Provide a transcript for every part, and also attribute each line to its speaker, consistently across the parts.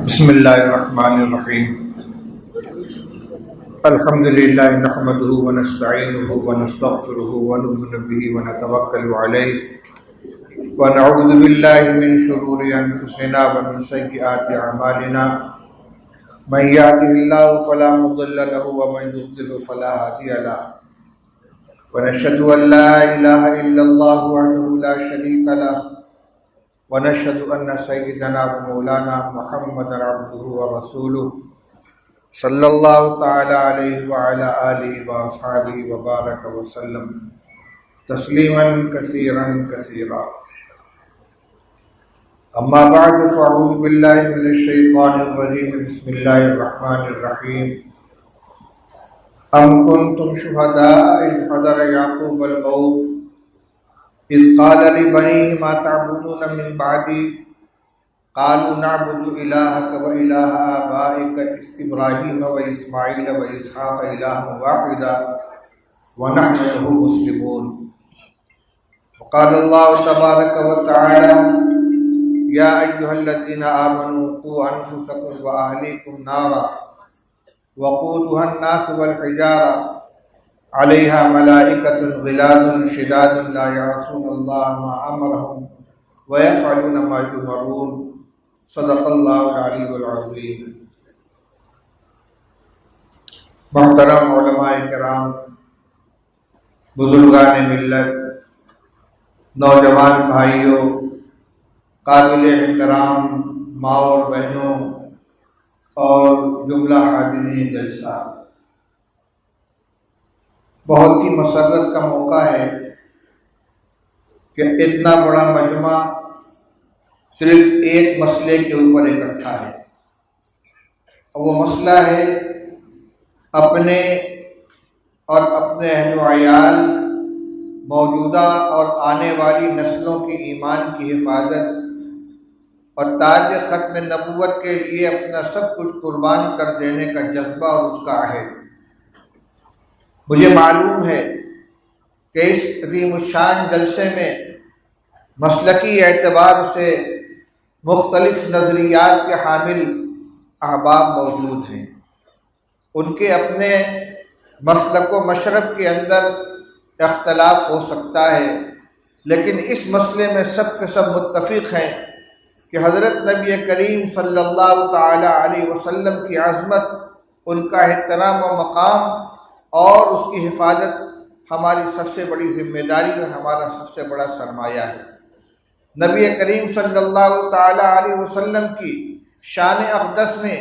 Speaker 1: بسم اللہ الرحمن الرحیم الحمد للہ نحمده ونستعینه ونستغفره ونؤمن به ونتوکل علیہ ونعوذ باللہ من شرور انفسنا ومن سیئات اعمالنا من یهده اللہ فلا مضل له ومن یضلل فلا هادی له ونشهد ان لا الہ الا اللہ وحده لا شریک له ونشهد أن سيدنا ومولانا محمد عبده ورسوله صلى الله تعالى عليه وعلى آله وأصحابه وبارك وسلم تسليما كثيرا كثيرا. أما بعد فأعوذ بالله من الشيطان الرجيم. بسم الله الرحمن الرحيم. أم كنتم شهداء إذ حضر يعقوب الموت إذ قال لبنيه ما تعبدون من بعدي قالوا نعبد إلهك وإله آبائك إبراهيم وإسماعيل وإسحاق إلها واحدا ونحن له مسلمون. وقال الله تبارك وتعالى يا أيها الذين آمنوا قوا أنفسكم وأهليكم نارا وقودها الناس والحجارة علیہا ملائکۃ غلاظ شداد لا یعصون اللہ ما امرهم ویفعلون ما یؤمرون. صدق اللہ العلی العظیم. محترم علماء کرام، بزرگان ملت، نوجوان بھائیوں، قابل احترام ماں اور بہنوں اور جملہ حاضرین جلسہ، بہت ہی مسرت کا موقع ہے کہ اتنا بڑا مجمع صرف ایک مسئلے کے اوپر اکٹھا ہے، اور وہ مسئلہ ہے اپنے اور اپنے اہل و عیال، موجودہ اور آنے والی نسلوں کی ایمان کی حفاظت اور تاج ختم نبوت کے لیے اپنا سب کچھ قربان کر دینے کا جذبہ اور اس کا عہد. مجھے معلوم ہے کہ اس عظیم الشان جلسے میں مسلکی اعتبار سے مختلف نظریات کے حامل احباب موجود ہیں. ان کے اپنے مسلک و مشرب کے اندر اختلاف ہو سکتا ہے، لیکن اس مسئلے میں سب کے سب متفق ہیں کہ حضرت نبی کریم صلی اللہ تعالی علیہ وسلم کی عظمت، ان کا احترام و مقام اور اس کی حفاظت ہماری سب سے بڑی ذمہ داری اور ہمارا سب سے بڑا سرمایہ ہے. نبی کریم صلی اللہ تعالی علیہ وسلم کی شان اقدس میں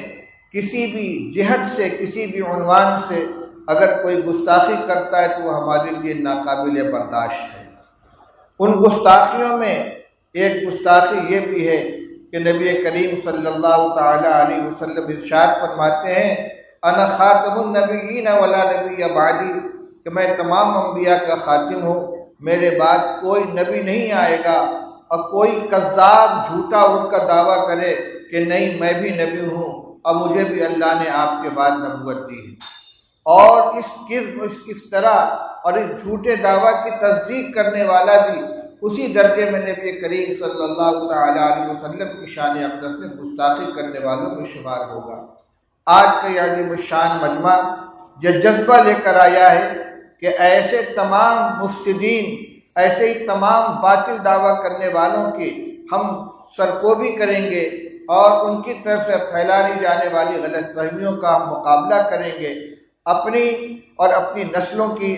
Speaker 1: کسی بھی جہت سے، کسی بھی عنوان سے اگر کوئی گستاخی کرتا ہے تو وہ ہمارے لیے ناقابل برداشت ہے. ان گستاخیوں میں ایک گستاخی یہ بھی ہے کہ نبی کریم صلی اللہ تعالی علیہ وسلم ارشاد فرماتے ہیں انا خاتم النبیین ولا نبی بعدی، کہ میں تمام انبیاء کا خاتم ہوں، میرے بعد کوئی نبی نہیں آئے گا. اور کوئی کذاب جھوٹا اٹھ کر دعویٰ کرے کہ نہیں میں بھی نبی ہوں اور مجھے بھی اللہ نے آپ کے بعد نبوت دی ہے، اور اس کذب، اس افطرا اور اس جھوٹے دعویٰ کی تصدیق کرنے والا بھی اسی درجے میں نبی کریم صلی اللہ تعالی علیہ وسلم کی شان اقدس میں گستاخی کرنے والوں میں شمار ہوگا. آج کا یہ عظیم الشان مجمع یہ جذبہ لے کر آیا ہے کہ ایسے تمام مفسدین، ایسے ہی تمام باطل دعویٰ کرنے والوں کی ہم سرکوبی کریں گے اور ان کی طرف سے پھیلائی جانے والی غلط فہمیوں کا ہم مقابلہ کریں گے. اپنی اور اپنی نسلوں کی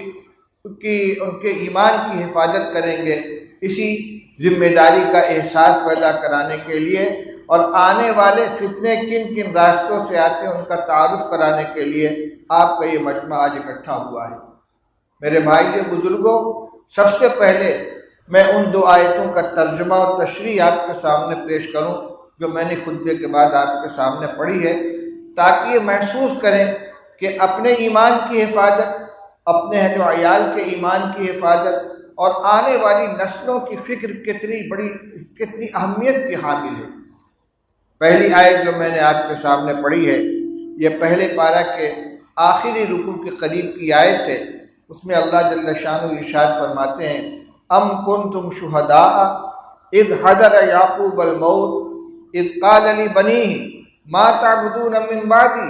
Speaker 1: ان کے ایمان کی حفاظت کریں گے. اسی ذمہ داری کا احساس پیدا کرانے کے لیے اور آنے والے فتنے کن کن راستوں سے آتے ہیں ان کا تعارف کرانے کے لیے آپ کا یہ مجمع آج اکٹھا ہوا ہے. میرے بھائی بزرگوں، سب سے پہلے میں ان دو آیتوں کا ترجمہ اور تشریح آپ کے سامنے پیش کروں جو میں نے خطبے کے بعد آپ کے سامنے پڑھی ہے، تاکہ یہ محسوس کریں کہ اپنے ایمان کی حفاظت، اپنے اہل و عیال کے ایمان کی حفاظت اور آنے والی نسلوں کی فکر کتنی اہمیت کی حامل ہے. پہلی آیت جو میں نے آپ کے سامنے پڑھی ہے، یہ پہلے پارہ کے آخری رکوع کے قریب کی آیت ہے. اس میں اللہ جل شانہ ارشاد فرماتے ہیں ام کنتم شہداء اذ حضر یعقوب الموت اذ قال لبنیہ ما تعبدون من بعدی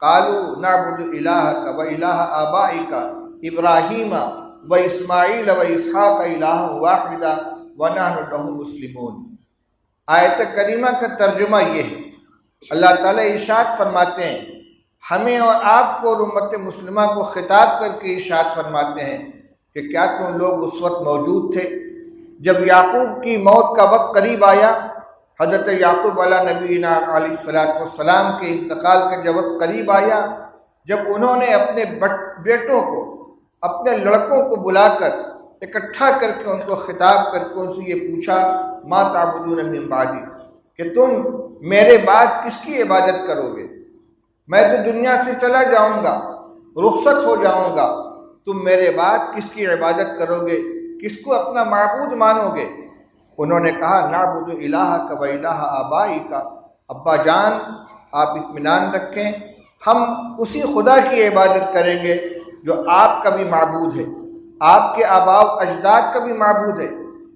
Speaker 1: قالوا نعبد الہک و الہ آبائک ابراہیم و اسماعیل و اسحاق الہا واحدا ونحن لہ مسلمون۔ آیت کریمہ کا ترجمہ یہ ہے، اللہ تعالیٰ ارشاد فرماتے ہیں، ہمیں اور آپ کو اور امت مسلمہ کو خطاب کر کے ارشاد فرماتے ہیں کہ کیا تم لوگ اس وقت موجود تھے جب یعقوب کی موت کا وقت قریب آیا؟ حضرت یعقوب علیہ نبینا علیہ السلام کے انتقال کا جب وقت قریب آیا، جب انہوں نے اپنے بیٹوں کو، اپنے لڑکوں کو بلا کر اکٹھا کر کے ان کو خطاب کر کے ان سے یہ پوچھا، ما تعبدون من بعدی، کہ تم میرے بعد کس کی عبادت کرو گے؟ میں تو دنیا سے چلا جاؤں گا، رخصت ہو جاؤں گا، تم میرے بعد کس کی عبادت کرو گے، کس کو اپنا معبود مانو گے؟ انہوں نے کہا نعبد الہک و الہ آبائک، ابا جان آپ اطمینان رکھیں، ہم اسی خدا کی عبادت کریں گے جو آپ کا بھی معبود ہے، آپ کے آباء و اجداد کا بھی معبود ہے،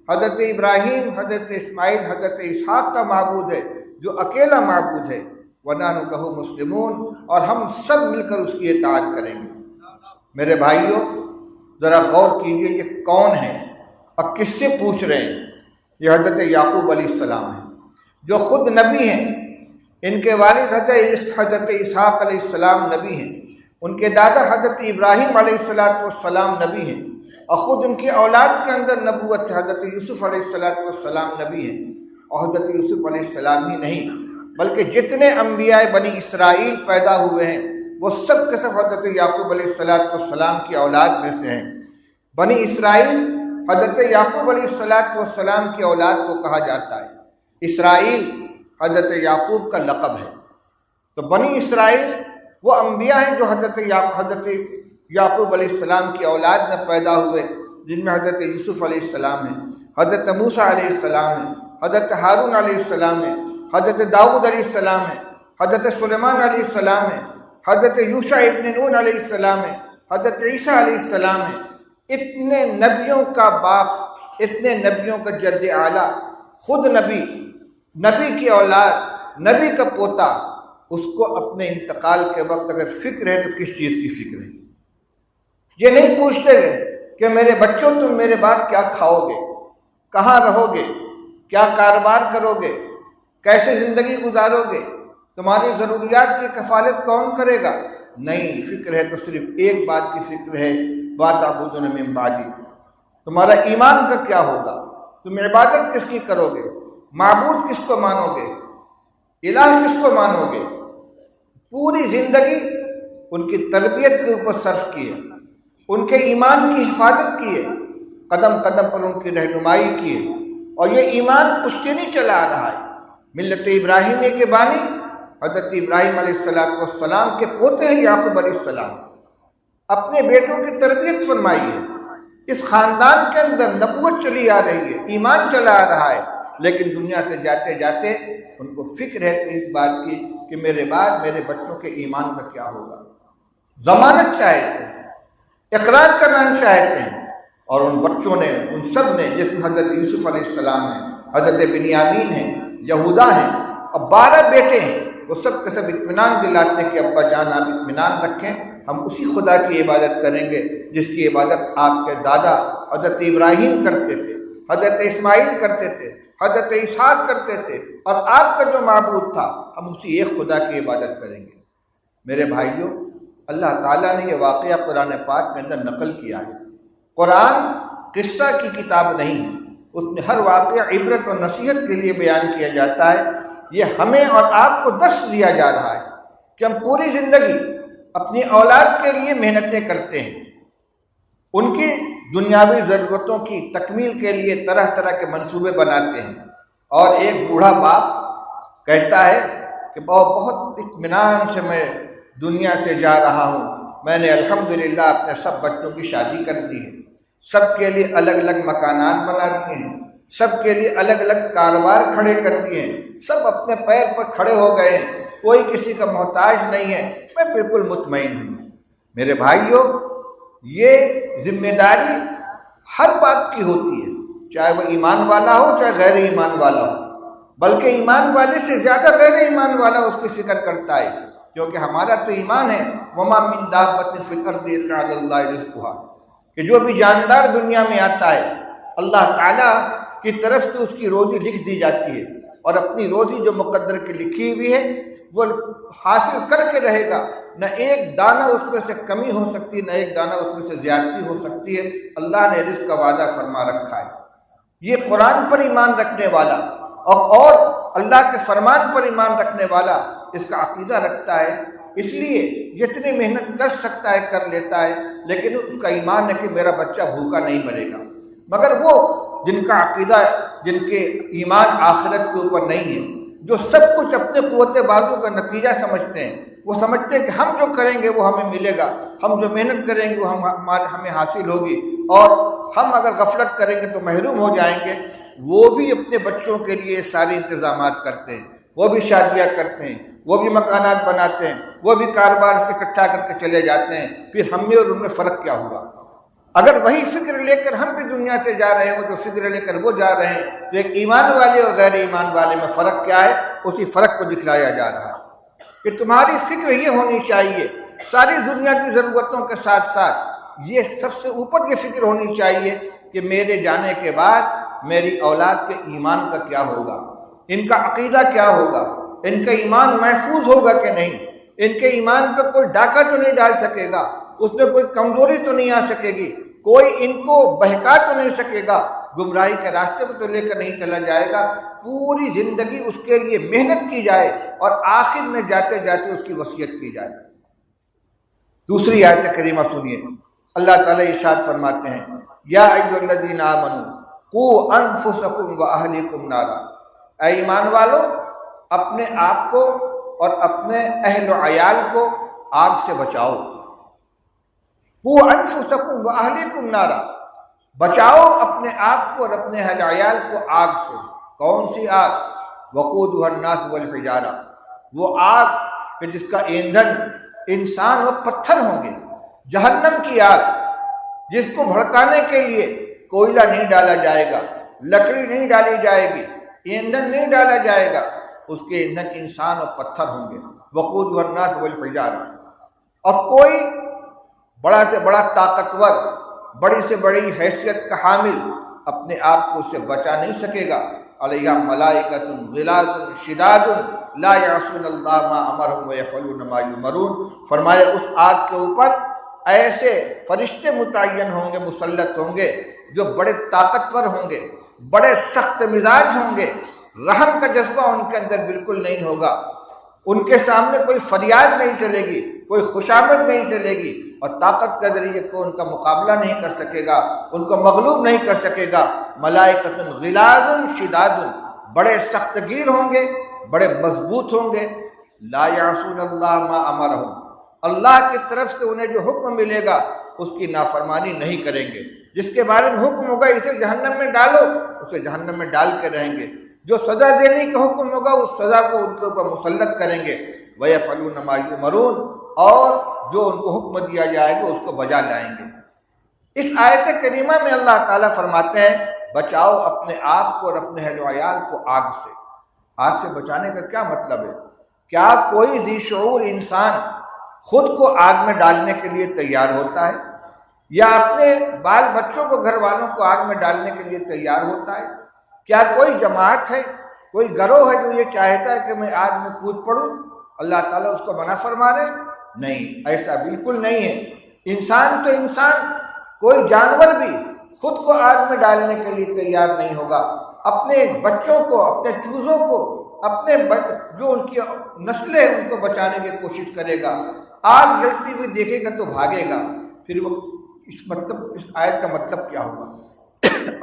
Speaker 1: حضرت ابراہیم، حضرت اسماعیل، حضرت اسحاق کا معبود ہے جو اکیلا معبود ہے، وَنَحْنُ لَهُ مُسْلِمُونَ، اور ہم سب مل کر اس کی اطاعت کریں گے۔ میرے بھائیوں ذرا غور کیجئے، یہ کون ہیں اور کس سے پوچھ رہے ہیں؟ یہ حضرت یعقوب علیہ السلام ہیں جو خود نبی ہیں، ان کے والد حضرت اسحاق علیہ السلام نبی ہیں، ان کے دادا حضرت ابراہیم علیہ السلام نبی ہیں، اور خود ان کی اولاد کے اندر نبوت ہے، حضرت یوسف علیہ السلام نبی ہیں، اور حضرت یوسف علیہ السلام ہی نہیں بلکہ جتنے انبیاء بنی اسرائیل پیدا ہوئے ہیں وہ سب کے سب حضرت یعقوب علیہ السلام کی اولاد میں سے ہیں۔ بنی اسرائیل حضرت یعقوب علیہ السلام کی اولاد کو کہا جاتا ہے، اسرائیل حضرت یعقوب کا لقب ہے۔ تو بنی اسرائیل وہ انبیاء ہیں جو حضرت یعقوب علیہ السلام کی اولاد میں پیدا ہوئے، جن میں حضرت یوسف علیہ السلام ہیں، حضرت موسیٰ علیہ السلام ہیں، حضرت ہارون علیہ السلام ہیں، حضرت داؤد علیہ السلام ہیں، حضرت سلیمان علیہ السلام ہیں، حضرت یوشع ابن نون علیہ السلام ہیں، حضرت عیسیٰ علیہ السلام ہیں۔ اتنے نبیوں کا باپ، اتنے نبیوں کا جد اعلیٰ، خود نبی کی اولاد، نبی کا پوتا، اس کو اپنے انتقال کے وقت اگر فکر ہے تو کس چیز کی فکر ہے؟ یہ نہیں پوچھتے کہ میرے بچوں تم میرے بعد کیا کھاؤ گے، کہاں رہو گے، کیا کاروبار کرو گے، کیسے زندگی گزارو گے، تمہاری ضروریات کی کفالت کون کرے گا؟ نہیں، فکر ہے تو صرف ایک بات کی فکر ہے، وَتَعْبُدُونَ مِن بَعْدِي، تمہارا ایمان کا کیا ہوگا، تم عبادت کس کی کرو گے، معبود کس کو مانو گے، الہ کس کو مانو گے؟ پوری زندگی ان کی تربیت کے اوپر صرف کیے، ان کے ایمان کی حفاظت کیے، قدم قدم پر ان کی رہنمائی کیے، اور یہ ایمان پشتینی چلا آ رہا ہے۔ ملت ابراہیمیہ کے بانی حضرت ابراہیم علیہ السلام کے پوتے ہیں یعقوب علیہ السلام، اپنے بیٹوں کی تربیت فرمائی ہے۔ اس خاندان کے اندر نبوت چلی آ رہی ہے، ایمان چلا آ رہا ہے، لیکن دنیا سے جاتے جاتے ان کو فکر ہے کہ اس بات کی کہ میرے بعد میرے بچوں کے ایمان کا کیا ہوگا۔ ضمانت چاہتے ہیں، اقرار کرنا چاہتے ہیں، اور ان بچوں نے، ان سب نے، جس میں حضرت یوسف علیہ السلام ہیں، حضرت بنیامین ہیں، یہودا ہیں، اور 12 بیٹے ہیں، وہ سب کے سب اطمینان دلاتے ہیں کہ ابا جان آپ اطمینان رکھیں، ہم اسی خدا کی عبادت کریں گے جس کی عبادت آپ کے دادا حضرت ابراہیم کرتے تھے، حضرت اسماعیل کرتے تھے، حضرت اسحاق کرتے تھے، اور آپ کا جو معبود تھا ہم اسی ایک خدا کی عبادت کریں گے۔ میرے بھائیوں، اللہ تعالیٰ نے یہ واقعہ قرآن پاک میں اندر نقل کیا ہے۔ قرآن قصہ کی کتاب نہیں ہے، اس میں ہر واقعہ عبرت اور نصیحت کے لیے بیان کیا جاتا ہے۔ یہ ہمیں اور آپ کو درس دیا جا رہا ہے کہ ہم پوری زندگی اپنی اولاد کے لیے محنتیں کرتے ہیں، ان کی دنیاوی ضرورتوں کی تکمیل کے لیے طرح طرح کے منصوبے بناتے ہیں، اور ایک بوڑھا باپ کہتا ہے کہ بہت اطمینان سے میں دنیا سے جا رہا ہوں، میں نے الحمدللہ اپنے سب بچوں کی شادی کر دی ہے، سب کے لیے الگ الگ مکانات بنا دیے ہیں، سب کے لیے الگ الگ کاروبار کھڑے کر دیے ہیں، سب اپنے پیر پر کھڑے ہو گئے ہیں، کوئی کسی کا محتاج نہیں ہے، میں بالکل مطمئن ہوں۔ میرے بھائیوں، یہ ذمہ داری ہر باپ کی ہوتی ہے، چاہے وہ ایمان والا ہو چاہے غیر ایمان والا ہو۔ بلکہ ایمان والے سے زیادہ غیر ایمان والا اس کی فکر کرتا ہے، کیونکہ ہمارا تو ایمان ہے وما من دابۃ فی الارض الا علی اللہ رزقها، کہ جو بھی جاندار دنیا میں آتا ہے اللہ تعالیٰ کی طرف سے اس کی روزی لکھ دی جاتی ہے، اور اپنی روزی جو مقدر کی لکھی ہوئی ہے وہ حاصل کر کے رہے گا، نہ ایک دانہ اس میں سے کمی ہو سکتی ہے، نہ ایک دانہ اس میں سے زیادتی ہو سکتی ہے۔ اللہ نے رزق کا وعدہ فرما رکھا ہے۔ یہ قرآن پر ایمان رکھنے والا اور اللہ کے فرمان پر ایمان رکھنے والا اس کا عقیدہ رکھتا ہے، اس لیے جتنی محنت کر سکتا ہے کر لیتا ہے، لیکن اس کا ایمان ہے کہ میرا بچہ بھوکا نہیں مرے گا۔ مگر وہ جن کا عقیدہ، جن کے ایمان آخرت کے اوپر نہیں ہے، جو سب کچھ اپنے قوت بازو کا نتیجہ سمجھتے ہیں، وہ سمجھتے ہیں کہ ہم جو کریں گے وہ ہمیں ملے گا، ہم جو محنت کریں گے وہ ہمیں حاصل ہوگی، اور ہم اگر غفلت کریں گے تو محروم ہو جائیں گے، وہ بھی اپنے بچوں کے لیے سارے انتظامات کرتے ہیں، وہ بھی شادیاں کرتے ہیں، وہ بھی مکانات بناتے ہیں، وہ بھی کاروبار اکٹھا کر کے چلے جاتے ہیں۔ پھر ہم میں اور ان میں فرق کیا ہوا؟ اگر وہی فکر لے کر ہم بھی دنیا سے جا رہے ہیں، جو فکر لے کر وہ جا رہے ہیں، تو ایک ایمان والے اور غیر ایمان والے میں فرق کیا ہے؟ اسی فرق کو دکھلایا جا رہا ہے کہ تمہاری فکر یہ ہونی چاہیے، ساری دنیا کی ضرورتوں کے ساتھ ساتھ یہ سب سے اوپر کی فکر ہونی چاہیے کہ میرے جانے کے بعد میری اولاد کے ایمان کا کیا ہوگا، ان کا عقیدہ کیا ہوگا، ان کا ایمان محفوظ ہوگا کہ نہیں، ان کے ایمان پہ کوئی ڈاکہ تو نہیں ڈال سکے گا، اس میں کوئی کمزوری تو نہیں آ سکے گی، کوئی ان کو بہکا تو نہیں سکے گا، گمراہی کے راستے پہ تو لے کر نہیں چلا جائے گا۔ پوری زندگی اس کے لیے محنت کی جائے اور آخر میں جاتے جاتے اس کی وصیت کی جائے۔ دوسری آیت کریمہ سنیے، اللہ تعالیٰ ارشاد فرماتے ہیں، یا ایھا الذین آمنوا قوا انفسکم واہلیکم نارا، اے ایمان والو اپنے آپ کو اور اپنے اہل و عیال کو آگ سے بچاؤ۔ قوا انفسکم واہلیکم نارا، بچاؤ اپنے آپ کو اور اپنے اہل و عیال کو آگ سے۔ کون سی آگ؟ وقودھا الناس والحجارہ، وہ آگ کہ جس کا ایندھن انسان اور پتھر ہوں گے، جہنم کی آگ جس کو بھڑکانے کے لیے کوئلہ نہیں ڈالا جائے گا، لکڑی نہیں ڈالی جائے گی، ایندھن نہیں ڈالا جائے گا، اس کے ایندھن انسان اور پتھر ہوں گے۔ وقودھا الناس والحجارہ، اور کوئی بڑا سے بڑا طاقتور، بڑی سے بڑی حیثیت کا حامل اپنے آپ کو اس سے بچا نہیں سکے گا۔ علیہا ملائکۃ غلاظ شداد لا یعصون اللہ ما امرہم ویفعلون ما یؤمرون، فرمایا اس آگ کے اوپر ایسے فرشتے متعین ہوں گے، مسلط ہوں گے، جو بڑے طاقتور ہوں گے، بڑے سخت مزاج ہوں گے، رحم کا جذبہ ان کے اندر بالکل نہیں ہوگا، ان کے سامنے کوئی فریاد نہیں چلے گی، کوئی خوشامد نہیں چلے گی، اور طاقت کے ذریعے کو ان کا مقابلہ نہیں کر سکے گا، ان کو مغلوب نہیں کر سکے گا۔ ملائکۃ غلاظ شداد، بڑے سخت گیر ہوں گے، بڑے مضبوط ہوں گے۔ لا یعصون اللہ ما امرہم، اللہ کی طرف سے انہیں جو حکم ملے گا اس کی نافرمانی نہیں کریں گے۔ جس کے بارے میں حکم ہوگا اسے جہنم میں ڈالو، اسے جہنم میں ڈال کے رہیں گے۔ جو سزا دینے کا حکم ہوگا اس سزا کو ان کے اوپر مسلط کریں گے۔ وَيَفْعَلُونَ مَا يُؤْمَرُونَ، اور جو ان کو حکم دیا جائے گا اس کو بجا لائیں گے۔ اس آیت کریمہ میں اللہ تعالیٰ فرماتے ہیں بچاؤ اپنے آپ کو اور اپنے اہل و عیال کو آگ سے۔ آگ سے بچانے کا کیا مطلب ہے؟ کیا کوئی ذی شعور انسان خود کو آگ میں ڈالنے کے لیے تیار ہوتا ہے، یا اپنے بال بچوں کو، گھر والوں کو آگ میں ڈالنے کے لیے تیار ہوتا ہے؟ کیا کوئی جماعت ہے، کوئی گروہ ہے جو یہ چاہتا ہے کہ میں آگ میں کود پڑوں؟ اللہ تعالیٰ اس کو منع فرما رہے؟ نہیں، ایسا بالکل نہیں ہے۔ انسان تو انسان، کوئی جانور بھی خود کو آگ میں ڈالنے کے لیے تیار نہیں ہوگا، اپنے بچوں کو، اپنے چوزوں کو، اپنے جو ان کی نسلیں ہیں ان کو بچانے کی کوشش کرے گا۔ آگ جلتی ہوئی دیکھے گا تو بھاگے گا۔ پھر وہ اس آیت کا مطلب کیا ہوگا؟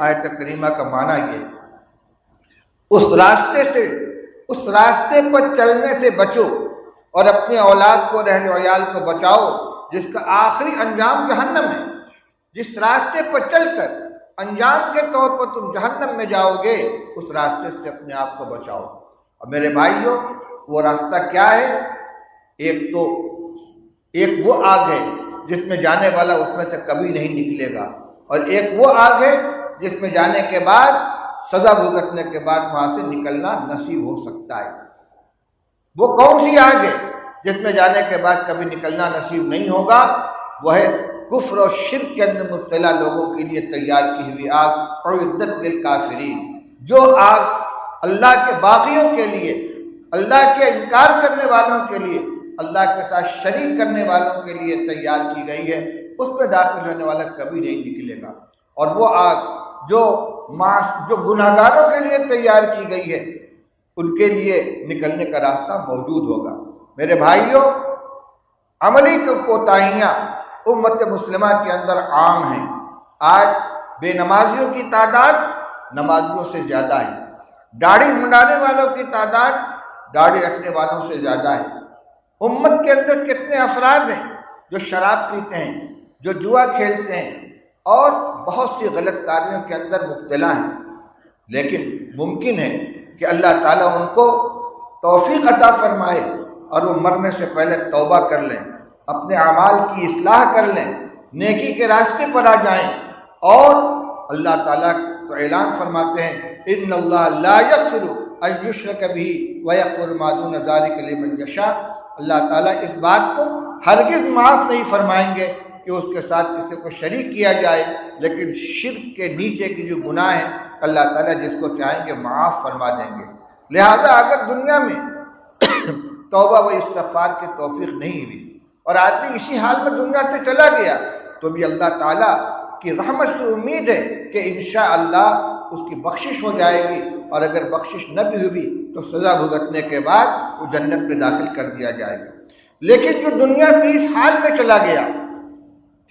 Speaker 1: آیت کریمہ کا معنی یہ، اس راستے پر چلنے سے بچو اور اپنے اولاد کو، اہل و عیال کو بچاؤ جس کا آخری انجام جہنم ہے۔ جس راستے پر چل کر انجام کے طور پر تم جہنم میں جاؤ گے، اس راستے سے اپنے آپ کو بچاؤ۔ اور میرے بھائیوں، وہ راستہ کیا ہے؟ ایک وہ آگ ہے جس میں جانے والا اس میں سے کبھی نہیں نکلے گا، اور ایک وہ آگ ہے جس میں جانے کے بعد سزا بھگتنے کے بعد وہاں سے نکلنا نصیب ہو سکتا ہے۔ وہ کون سی آگ ہے جس میں جانے کے بعد کبھی نکلنا نصیب نہیں ہوگا؟ وہ ہے کفر اور شرک کے اندر مبتلا لوگوں کے لیے تیار کی ہوئی آگ، اعدت للکافرین۔ جو آگ اللہ کے باغیوں کے لیے، اللہ کے انکار کرنے والوں کے لیے، اللہ کے ساتھ شریک کرنے والوں کے لیے تیار کی گئی ہے، اس میں داخل ہونے والا کبھی نہیں نکلے گا۔ اور وہ آگ جو گناہگاروں کے لیے تیار کی گئی ہے، ان کے لیے نکلنے کا راستہ موجود ہوگا۔ میرے بھائیوں، عملی کوتاہیاں امت مسلمہ کے اندر عام ہیں۔ آج بے نمازیوں کی تعداد نمازیوں سے زیادہ ہے، داڑھی منڈانے والوں کی تعداد داڑھی رکھنے والوں سے زیادہ ہے۔ امت کے اندر کتنے افراد ہیں جو شراب پیتے ہیں، جو جوا کھیلتے ہیں اور بہت سی غلط کاریوں کے اندر مبتلا ہیں، لیکن ممکن ہے کہ اللہ تعالیٰ ان کو توفیق عطا فرمائے اور وہ مرنے سے پہلے توبہ کر لیں، اپنے اعمال کی اصلاح کر لیں، نیکی کے راستے پر آ جائیں، اور اللہ تعالیٰ تو اعلان فرماتے ہیں ان اللہ لا یغفر ان یشرک بہ ویغفر ما دون ذلک لمن یشاء۔ اللہ تعالیٰ اس بات کو ہرگز معاف نہیں فرمائیں گے کہ اس کے ساتھ کسی کو شریک کیا جائے، لیکن شرک کے نیچے کی جو گناہ ہیں اللہ تعالیٰ جس کو چاہیں گے معاف فرما دیں گے۔ لہذا اگر دنیا میں توبہ و استغفار کی توفیق نہیں ہوئی اور آدمی اسی حال میں دنیا سے چلا گیا، تو بھی اللہ تعالیٰ کی رحمت سے امید ہے کہ انشاءاللہ اس کی بخشش ہو جائے گی، اور اگر بخشش نہ بھی ہوئی تو سزا بھگتنے کے بعد وہ جنت میں داخل کر دیا جائے گا۔ لیکن جو دنیا سے اس حال میں چلا گیا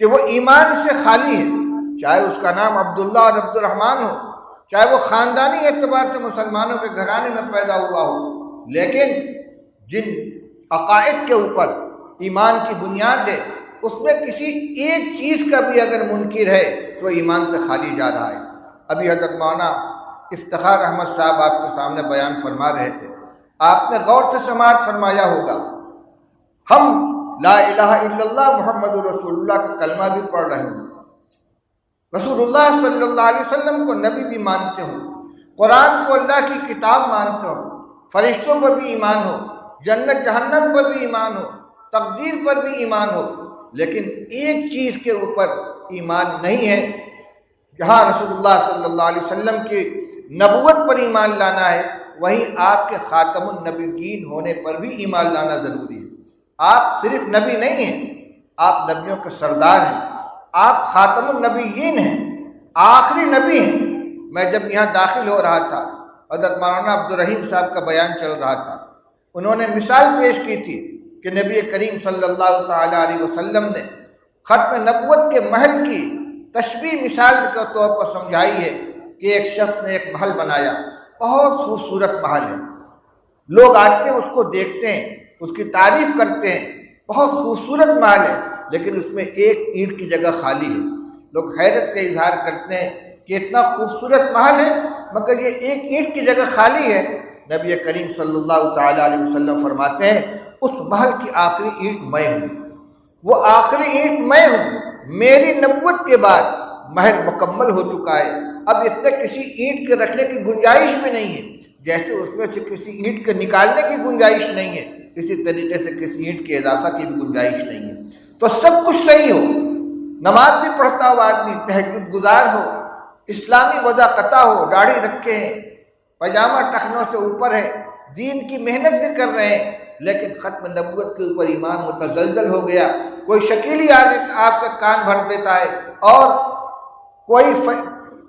Speaker 1: کہ وہ ایمان سے خالی ہے، چاہے اس کا نام عبداللہ اور عبد الرحمن ہو، چاہے وہ خاندانی اعتبار سے مسلمانوں کے گھرانے میں پیدا ہوا ہو، لیکن جن عقائد کے اوپر ایمان کی بنیاد ہے اس میں کسی ایک چیز کا بھی اگر منکر ہے تو ایمان سے خالی جا رہا ہے۔ ابھی حضرت مولانا افتخار احمد صاحب آپ کے سامنے بیان فرما رہے تھے، آپ نے غور سے سماعت فرمایا ہوگا، ہم لا الہ الا اللہ محمد رسول اللہ کا کلمہ بھی پڑھ رہے ہوں، رسول اللہ صلی اللہ علیہ وسلم کو نبی بھی مانتے ہوں، قرآن کو اللہ کی کتاب مانتے ہوں، فرشتوں پر بھی ایمان ہو، جنت جہنم پر بھی ایمان ہو، تقدیر پر بھی ایمان ہو، لیکن ایک چیز کے اوپر ایمان نہیں ہے۔ جہاں رسول اللہ صلی اللہ علیہ وسلم کی نبوت پر ایمان لانا ہے، وہیں آپ کے خاتم النبیین ہونے پر بھی ایمان لانا ضروری ہے۔ آپ صرف نبی نہیں ہیں، آپ نبیوں کے سردار ہیں، آپ خاتم النبیین ہیں، آخری نبی ہیں۔ میں جب یہاں داخل ہو رہا تھا، حضرت مولانا عبد الرحیم صاحب کا بیان چل رہا تھا، انہوں نے مثال پیش کی تھی کہ نبی کریم صلی اللہ تعالی علیہ وسلم نے ختم نبوت کے محل کی تشبیہ مثال کے طور پر سمجھائی ہے کہ ایک شخص نے ایک محل بنایا، بہت خوبصورت محل ہے، لوگ آتے ہیں اس کو دیکھتے ہیں، اس کی تعریف کرتے ہیں، بہت خوبصورت محل ہے، لیکن اس میں ایک اینٹ کی جگہ خالی ہے۔ لوگ حیرت کا اظہار کرتے ہیں کہ اتنا خوبصورت محل ہے مگر یہ ایک اینٹ کی جگہ خالی ہے۔ نبی کریم صلی اللہ تعالی علیہ وسلم فرماتے ہیں اس محل کی آخری اینٹ میں ہوں، وہ آخری اینٹ میں ہوں، میری نبوت کے بعد محل مکمل ہو چکا ہے، اب اس میں کسی اینٹ کے رکھنے کی گنجائش بھی نہیں ہے، جیسے اس میں سے کسی اینٹ کے نکالنے کی گنجائش نہیں ہے، اسی طریقے سے کسی اینٹ کے اضافہ کی بھی گنجائش نہیں ہے۔ تو سب کچھ صحیح ہو، نماز بھی پڑھتا ہو آدمی، تہجد گزار ہو، اسلامی وضاقتہ ہو، داڑھی رکھے ہیں، پاجامہ ٹخنوں سے اوپر ہے، دین کی محنت بھی کر رہے ہیں، لیکن ختم نبوت کے اوپر ایمان متزلزل ہو گیا، کوئی شکیلی آگے آپ کا کان بھر دیتا ہے، اور کوئی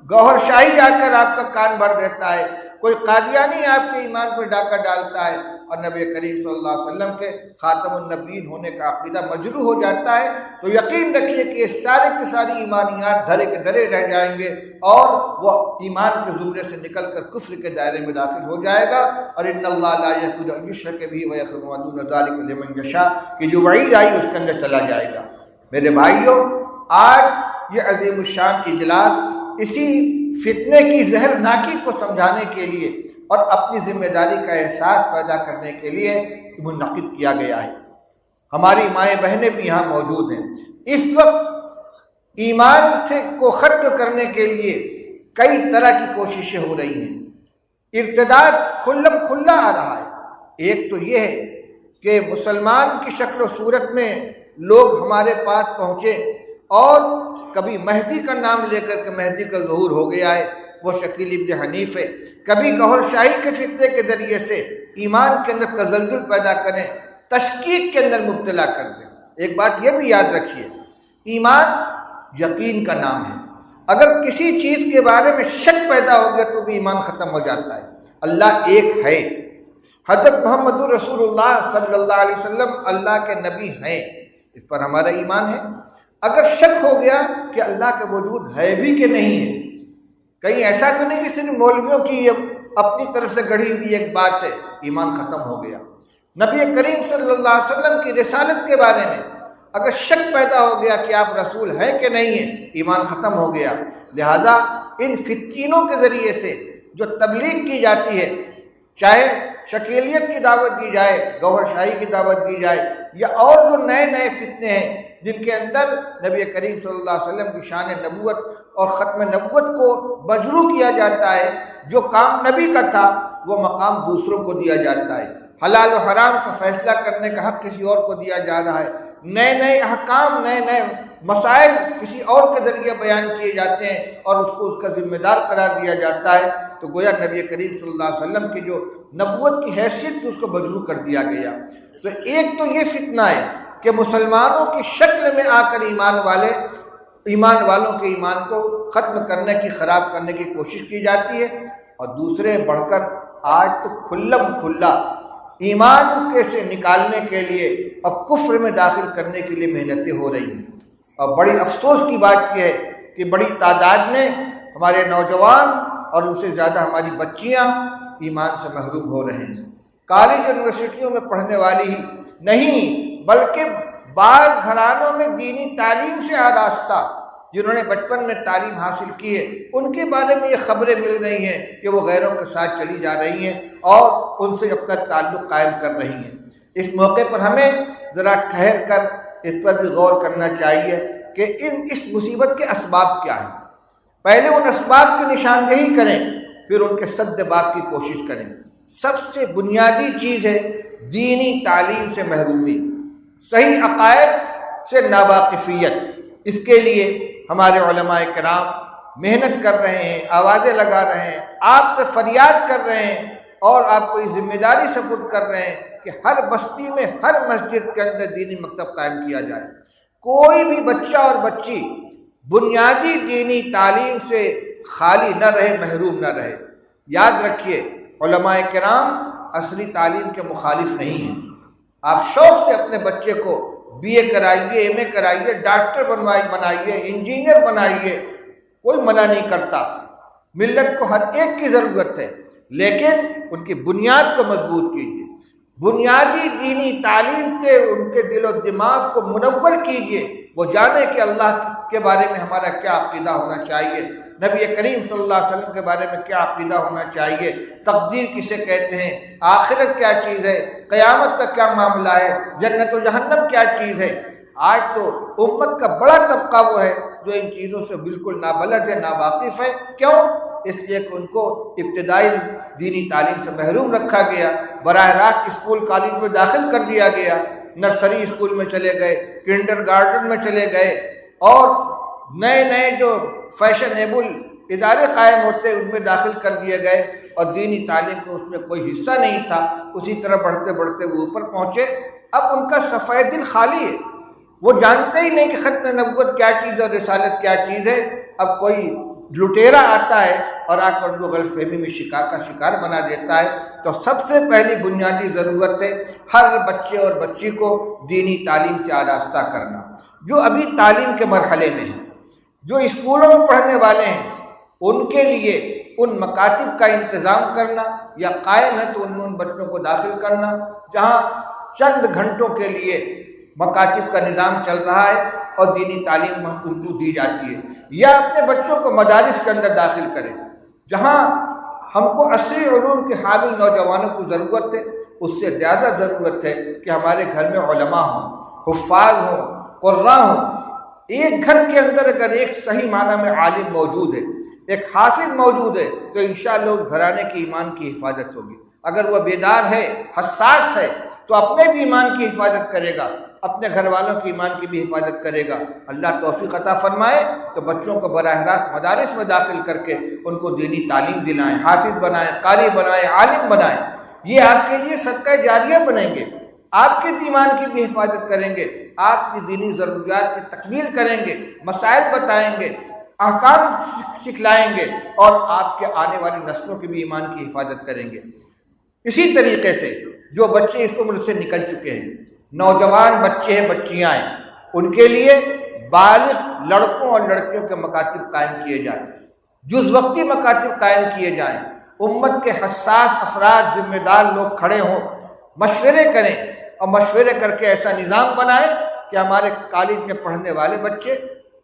Speaker 1: گوہر شاہی آ کر آپ کا کان بھر دیتا ہے، کوئی قادیانی آپ کے ایمان پر ڈاکہ ڈالتا ہے، اور نبی کریم صلی اللہ علیہ وسلم کے خاتم النبیین ہونے کا عقیدہ مجروح ہو جاتا ہے، تو یقین رکھیے کہ یہ سارے کے ساری ایمانیات دھرے کے دھرے رہ جائیں گے، اور وہ ایمان کے زمرے سے نکل کر کفر کے دائرے میں داخل ہو جائے گا۔ اور ان اللہ لا یغفر ان یشرک بہ ویغفر ما دون ذلک لمن یشاء کہ جو وعید آئی اس کے اندر چلا جائے گا۔ میرے بھائیوں، آج یہ عظیم الشان اجلاس اسی فتنے کی زہرناکی کو سمجھانے کے لیے اور اپنی ذمہ داری کا احساس پیدا کرنے کے لیے منعقد کیا گیا ہے۔ ہماری مائیں بہنیں بھی یہاں موجود ہیں۔ اس وقت ایمان کو ختم کرنے کے لیے کئی طرح کی کوششیں ہو رہی ہیں، ارتداد کھلم کھلا آ رہا ہے۔ ایک تو یہ ہے کہ مسلمان کی شکل و صورت میں لوگ ہمارے پاس پہنچے اور کبھی مہدی کا نام لے کر کے مہدی کا ظہور ہو گیا ہے، وہ شکیل ابن حنیف ہے، کبھی گوہر شاہی کے فتنے کے ذریعے سے ایمان کے اندر تزلزل پیدا کریں، تشکیک کے اندر مبتلا کر دیں۔ ایک بات یہ بھی یاد رکھیے، ایمان یقین کا نام ہے، اگر کسی چیز کے بارے میں شک پیدا ہو گیا تو بھی ایمان ختم ہو جاتا ہے۔ اللہ ایک ہے، حضرت محمد رسول اللہ صلی اللہ علیہ وسلم اللہ کے نبی ہیں، اس پر ہمارا ایمان ہے۔ اگر شک ہو گیا کہ اللہ کا وجود ہے بھی کہ نہیں ہے، کہیں ایسا تو نہیں کہ صرف مولویوں کی اپنی طرف سے گڑھی ہوئی ایک بات ہے، ایمان ختم ہو گیا۔ نبی کریم صلی اللہ علیہ وسلم کی رسالت کے بارے میں اگر شک پیدا ہو گیا کہ آپ رسول ہیں کہ نہیں ہیں، ایمان ختم ہو گیا۔ لہذا ان فتنوں کے ذریعے سے جو تبلیغ کی جاتی ہے، چاہے شکیلیت کی دعوت دی جائے، گوہر شاہی کی دعوت دی جائے، یا اور جو نئے نئے فتنے ہیں جن کے اندر نبی کریم صلی اللہ علیہ وسلم کی شان نبوت اور ختم نبوت کو مجروح کیا جاتا ہے، جو کام نبی کا تھا وہ مقام دوسروں کو دیا جاتا ہے، حلال و حرام کا فیصلہ کرنے کا حق کسی اور کو دیا جا رہا ہے، نئے نئے احکام، نئے نئے مسائل کسی اور کے ذریعے بیان کیے جاتے ہیں اور اس کو اس کا ذمہ دار قرار دیا جاتا ہے، تو گویا نبی کریم صلی اللہ علیہ وسلم کی جو نبوت کی حیثیت تھی اس کو مجروح کر دیا گیا۔ تو ایک تو یہ فتنہ ہے کہ مسلمانوں کی شکل میں آ کر ایمان والوں کے ایمان کو ختم کرنے کی، خراب کرنے کی کوشش کی جاتی ہے، اور دوسرے بڑھ کر آج تو کھلم کھلا ایمان کے سے نکالنے کے لیے اور کفر میں داخل کرنے کے لیے محنتیں ہو رہی ہیں۔ اور بڑی افسوس کی بات یہ ہے کہ بڑی تعداد میں ہمارے نوجوان اور ان سے زیادہ ہماری بچیاں ایمان سے محروم ہو رہے ہیں۔ کالج یونیورسٹیوں میں پڑھنے والی ہی نہیں بلکہ بعض گھرانوں میں دینی تعلیم سے آراستہ جنہوں نے بچپن میں تعلیم حاصل کی ہے، ان کے بارے میں یہ خبریں مل رہی ہیں کہ وہ غیروں کے ساتھ چلی جا رہی ہیں اور ان سے اپنا تعلق قائم کر رہی ہیں۔ اس موقع پر ہمیں ذرا ٹھہر کر اس پر بھی غور کرنا چاہیے کہ اس مصیبت کے اسباب کیا ہیں۔ پہلے ان اسباب کی نشاندہی کریں، پھر ان کے سد باب کی کوشش کریں۔ سب سے بنیادی چیز ہے دینی تعلیم سے محرومی، صحیح عقائد سے ناواقفیت۔ اس کے لیے ہمارے علماء کرام محنت کر رہے ہیں، آوازیں لگا رہے ہیں، آپ سے فریاد کر رہے ہیں اور آپ کو یہ ذمہ داری سپرد کر رہے ہیں کہ ہر بستی میں، ہر مسجد کے اندر دینی مکتب قائم کیا جائے۔ کوئی بھی بچہ اور بچی بنیادی دینی تعلیم سے خالی نہ رہے، محروم نہ رہے۔ یاد رکھیے، علماء کرام عصری تعلیم کے مخالف نہیں ہیں۔ آپ شوق سے اپنے بچے کو بی اے کرائیے، ایم اے کرائیے، ڈاکٹر بنائیے، انجینئر بنائیے، کوئی منع نہیں کرتا۔ ملت کو ہر ایک کی ضرورت ہے، لیکن ان کی بنیاد کو مضبوط کیجیے، بنیادی دینی تعلیم سے ان کے دل و دماغ کو منور کیجیے، وہ جانے کہ اللہ کے بارے میں ہمارا کیا عقیدہ ہونا چاہیے، نبی کریم صلی اللہ علیہ وسلم کے بارے میں کیا عقیدہ ہونا چاہیے، تقدیر کسے کہتے ہیں، آخرت کیا چیز ہے، قیامت کا کیا معاملہ ہے، جنت و جہنم کیا چیز ہے۔ آج تو امت کا بڑا طبقہ وہ ہے جو ان چیزوں سے بالکل نابلد ہے، ناواقف ہے۔ کیوں؟ اس لیے کہ ان کو ابتدائی دینی تعلیم سے محروم رکھا گیا، براہ راست اسکول کالج میں داخل کر دیا گیا، نرسری اسکول میں چلے گئے، کنڈر گارڈن میں چلے گئے، اور نئے نئے جو فیشنیبل ادارے قائم ہوتے ان میں داخل کر دیے گئے، اور دینی تعلیم کو اس میں کوئی حصہ نہیں تھا۔ اسی طرح بڑھتے بڑھتے وہ اوپر پہنچے۔ اب ان کا صفحہ دل خالی ہے، وہ جانتے ہی نہیں کہ ختم نبوت کیا چیز ہے اور رسالت کیا چیز ہے۔ اب کوئی لٹیرا آتا ہے اور آ کر جو غلط فہمی میں شکار بنا دیتا ہے۔ تو سب سے پہلی بنیادی ضرورت ہے ہر بچے اور بچی کو دینی تعلیم سے آراستہ کرنا۔ جو ابھی تعلیم کے مرحلے میں ہیں، جو اسکولوں میں پڑھنے والے ہیں، ان کے لیے ان مکاتب کا انتظام کرنا، یا قائم ہے تو ان میں ان بچوں کو داخل کرنا جہاں چند گھنٹوں کے لیے مکاتب کا نظام چل رہا ہے اور دینی تعلیم ان کو دی جاتی ہے، یا اپنے بچوں کو مدارس کے اندر داخل کریں جہاں ہم کو عصری علوم کے حامل نوجوانوں کی ضرورت ہے۔ اس سے زیادہ ضرورت ہے کہ ہمارے گھر میں علماء ہوں، حفاظ ہوں، قراء ہوں۔ ایک گھر کے اندر اگر ایک صحیح معنی میں عالم موجود ہے، ایک حافظ موجود ہے تو انشاءاللہ اس گھرانے کے ایمان کی حفاظت ہوگی۔ اگر وہ بیدار ہے، حساس ہے، تو اپنے بھی ایمان کی حفاظت کرے گا، اپنے گھر والوں کی ایمان کی بھی حفاظت کرے گا۔ اللہ توفیق عطا فرمائے تو بچوں کو براہ راست مدارس میں داخل کر کے ان کو دینی تعلیم دلائیں، حافظ بنائیں، قاری بنائیں، عالم بنائیں۔ یہ آپ کے لیے صدقہ جاریہ بنیں گے، آپ کے ایمان کی بھی حفاظت کریں گے، آپ کی دینی ضروریات کی تکمیل کریں گے، مسائل بتائیں گے، احکام سکھلائیں گے، اور آپ کے آنے والی نسلوں کی بھی ایمان کی حفاظت کریں گے۔ اسی طریقے سے جو بچے اس عمر سے نکل چکے ہیں، نوجوان بچے ہیں، بچیاں ہیں، ان کے لیے بالغ لڑکوں اور لڑکیوں کے مکاتب قائم کیے جائیں، جز وقتی مکاتب قائم کیے جائیں، امت کے حساس افراد، ذمہ دار لوگ کھڑے ہوں، مشورے کریں، اور مشورے کر کے ایسا نظام بنائیں کہ ہمارے کالج میں پڑھنے والے بچے،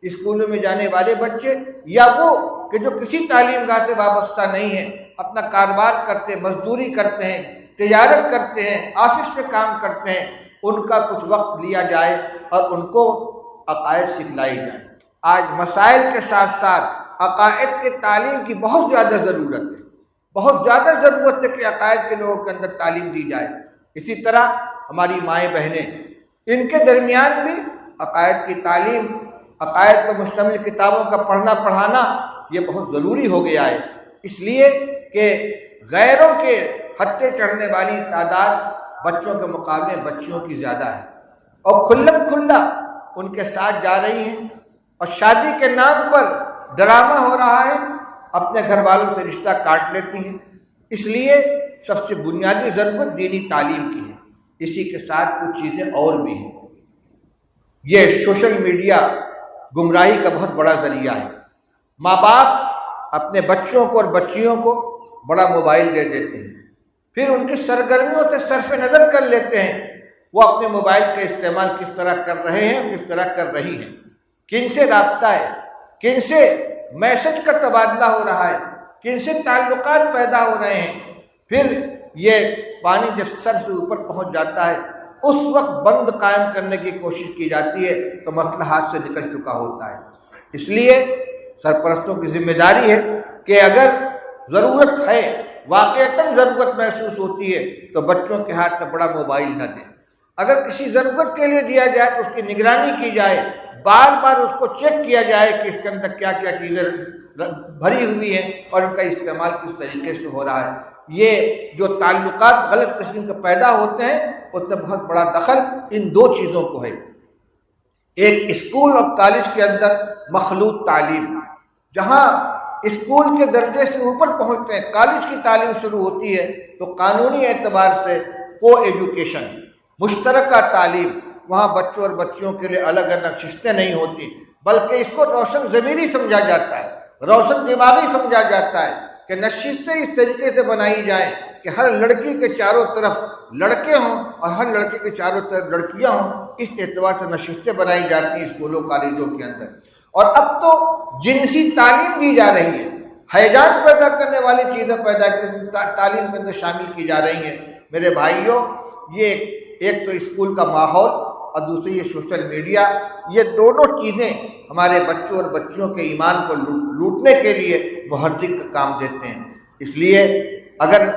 Speaker 1: اسکولوں میں جانے والے بچے، یا وہ کہ جو کسی تعلیم گاہ سے وابستہ نہیں ہیں، اپنا کاروبار کرتے ہیں، مزدوری کرتے ہیں، تجارت کرتے ہیں، آفس میں کام کرتے ہیں، ان کا کچھ وقت لیا جائے اور ان کو عقائد سکھلائی جائے۔ آج مسائل کے ساتھ ساتھ عقائد کے تعلیم کی بہت زیادہ ضرورت ہے، بہت زیادہ ضرورت ہے کہ عقائد کے لوگوں کے اندر تعلیم دی جائے۔ اسی طرح ہماری مائیں بہنیں، ان کے درمیان بھی عقائد کی تعلیم، عقائد پر مشتمل کتابوں کا پڑھنا پڑھانا یہ بہت ضروری ہو گیا ہے، اس لیے کہ غیروں کے ہتھے چڑھنے والی تعداد بچوں کے مقابلے بچیوں کی زیادہ ہے، اور کھلم کھلا ان کے ساتھ جا رہی ہیں، اور شادی کے نام پر ڈرامہ ہو رہا ہے، اپنے گھر والوں سے رشتہ کاٹ لیتی ہیں۔ اس لیے سب سے بنیادی ضرورت دینی تعلیم کی ہے۔ اسی کے ساتھ کچھ چیزیں اور بھی ہیں۔ یہ سوشل میڈیا گمراہی کا بہت بڑا ذریعہ ہے۔ ماں باپ اپنے بچوں کو اور بچیوں کو بڑا موبائل دے دیتے ہیں، پھر ان کی سرگرمیوں سے صرف نظر کر لیتے ہیں، وہ اپنے موبائل کا استعمال کس طرح کر رہے ہیں، کس طرح کر رہی ہیں، کن سے رابطہ ہے، کن سے میسج کا تبادلہ ہو رہا ہے، کن سے تعلقات پیدا ہو رہے ہیں۔ پھر یہ پانی جب سر سے اوپر پہنچ جاتا ہے، اس وقت بند قائم کرنے کی کوشش کی جاتی ہے تو مسئلہ ہاتھ سے نکل چکا ہوتا ہے۔ اس لیے سرپرستوں کی ذمہ داری ہے کہ اگر ضرورت ہے، واقعتاً ضرورت محسوس ہوتی ہے، تو بچوں کے ہاتھ میں بڑا موبائل نہ دیں۔ اگر کسی ضرورت کے لیے دیا جائے تو اس کی نگرانی کی جائے، بار بار اس کو چیک کیا جائے کہ اس کے اندر کیا کیا چیزیں بھری ہوئی ہیں اور ان کا استعمال کس طریقے سے ہو رہا ہے۔ یہ جو تعلقات غلط قسم کے پیدا ہوتے ہیں، اس میں بہت بڑا دخل ان دو چیزوں کو ہے۔ ایک اسکول اور کالج کے اندر مخلوط تعلیم، جہاں اسکول کے درجے سے اوپر پہنچتے ہیں، کالج کی تعلیم شروع ہوتی ہے، تو قانونی اعتبار سے کو ایجوکیشن، مشترکہ تعلیم، وہاں بچوں اور بچیوں کے لیے الگ الگ ششتیں نہیں ہوتی، بلکہ اس کو روشن ضمیری سمجھا جاتا ہے، روشن دماغی سمجھا جاتا ہے کہ نشستیں اس طریقے سے بنائی جائیں کہ ہر لڑکی کے چاروں طرف لڑکے ہوں اور ہر لڑکے کے چاروں طرف لڑکیاں ہوں۔ اس اعتبار سے نشستیں بنائی جاتی ہیں اسکولوں کالجوں کے اندر۔ اور اب تو جنسی تعلیم دی جا رہی ہے، ہیجان پیدا کرنے والی چیزیں تعلیم کے اندر شامل کی جا رہی ہیں۔ میرے بھائیوں، یہ ایک تو اسکول کا ماحول اور دوسری یہ سوشل میڈیا، یہ دونوں چیزیں ہمارے بچوں اور بچیوں کے ایمان کو لوٹنے کے لیے محرک کا کام دیتے ہیں۔ اس لیے اگر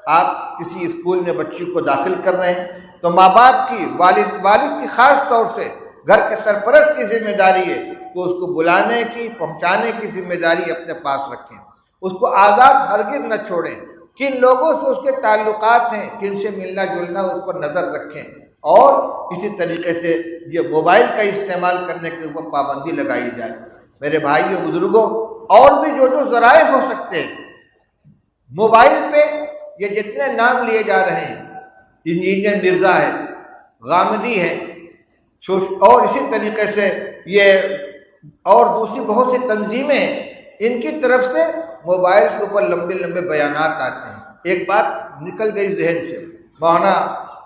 Speaker 1: آپ کسی اسکول میں بچی کو داخل کر رہے ہیں تو ماں باپ کی، والد کی خاص طور سے گھر کے سرپرست کی ذمہ داری ہے کہ اس کو بلانے کی، پہنچانے کی ذمہ داری اپنے پاس رکھیں، اس کو آزاد ہرگز نہ چھوڑیں، کن لوگوں سے اس کے تعلقات ہیں، کن سے ملنا جلنا، اس پر نظر رکھیں، اور اسی طریقے سے یہ موبائل کا استعمال کرنے کے اوپر پابندی لگائی جائے۔ میرے بھائیوں بزرگوں، اور بھی جو ذرائع ہو سکتے ہیں، موبائل پہ یہ جتنے نام لیے جا رہے ہیں، انجینئر مرزا ہے، غامدی ہے، اور اسی طریقے سے یہ اور دوسری بہت سی تنظیمیں ہیں، ان کی طرف سے موبائل کے اوپر لمبے لمبے بیانات آتے ہیں۔ ایک بات نکل گئی ذہن سے، مولانا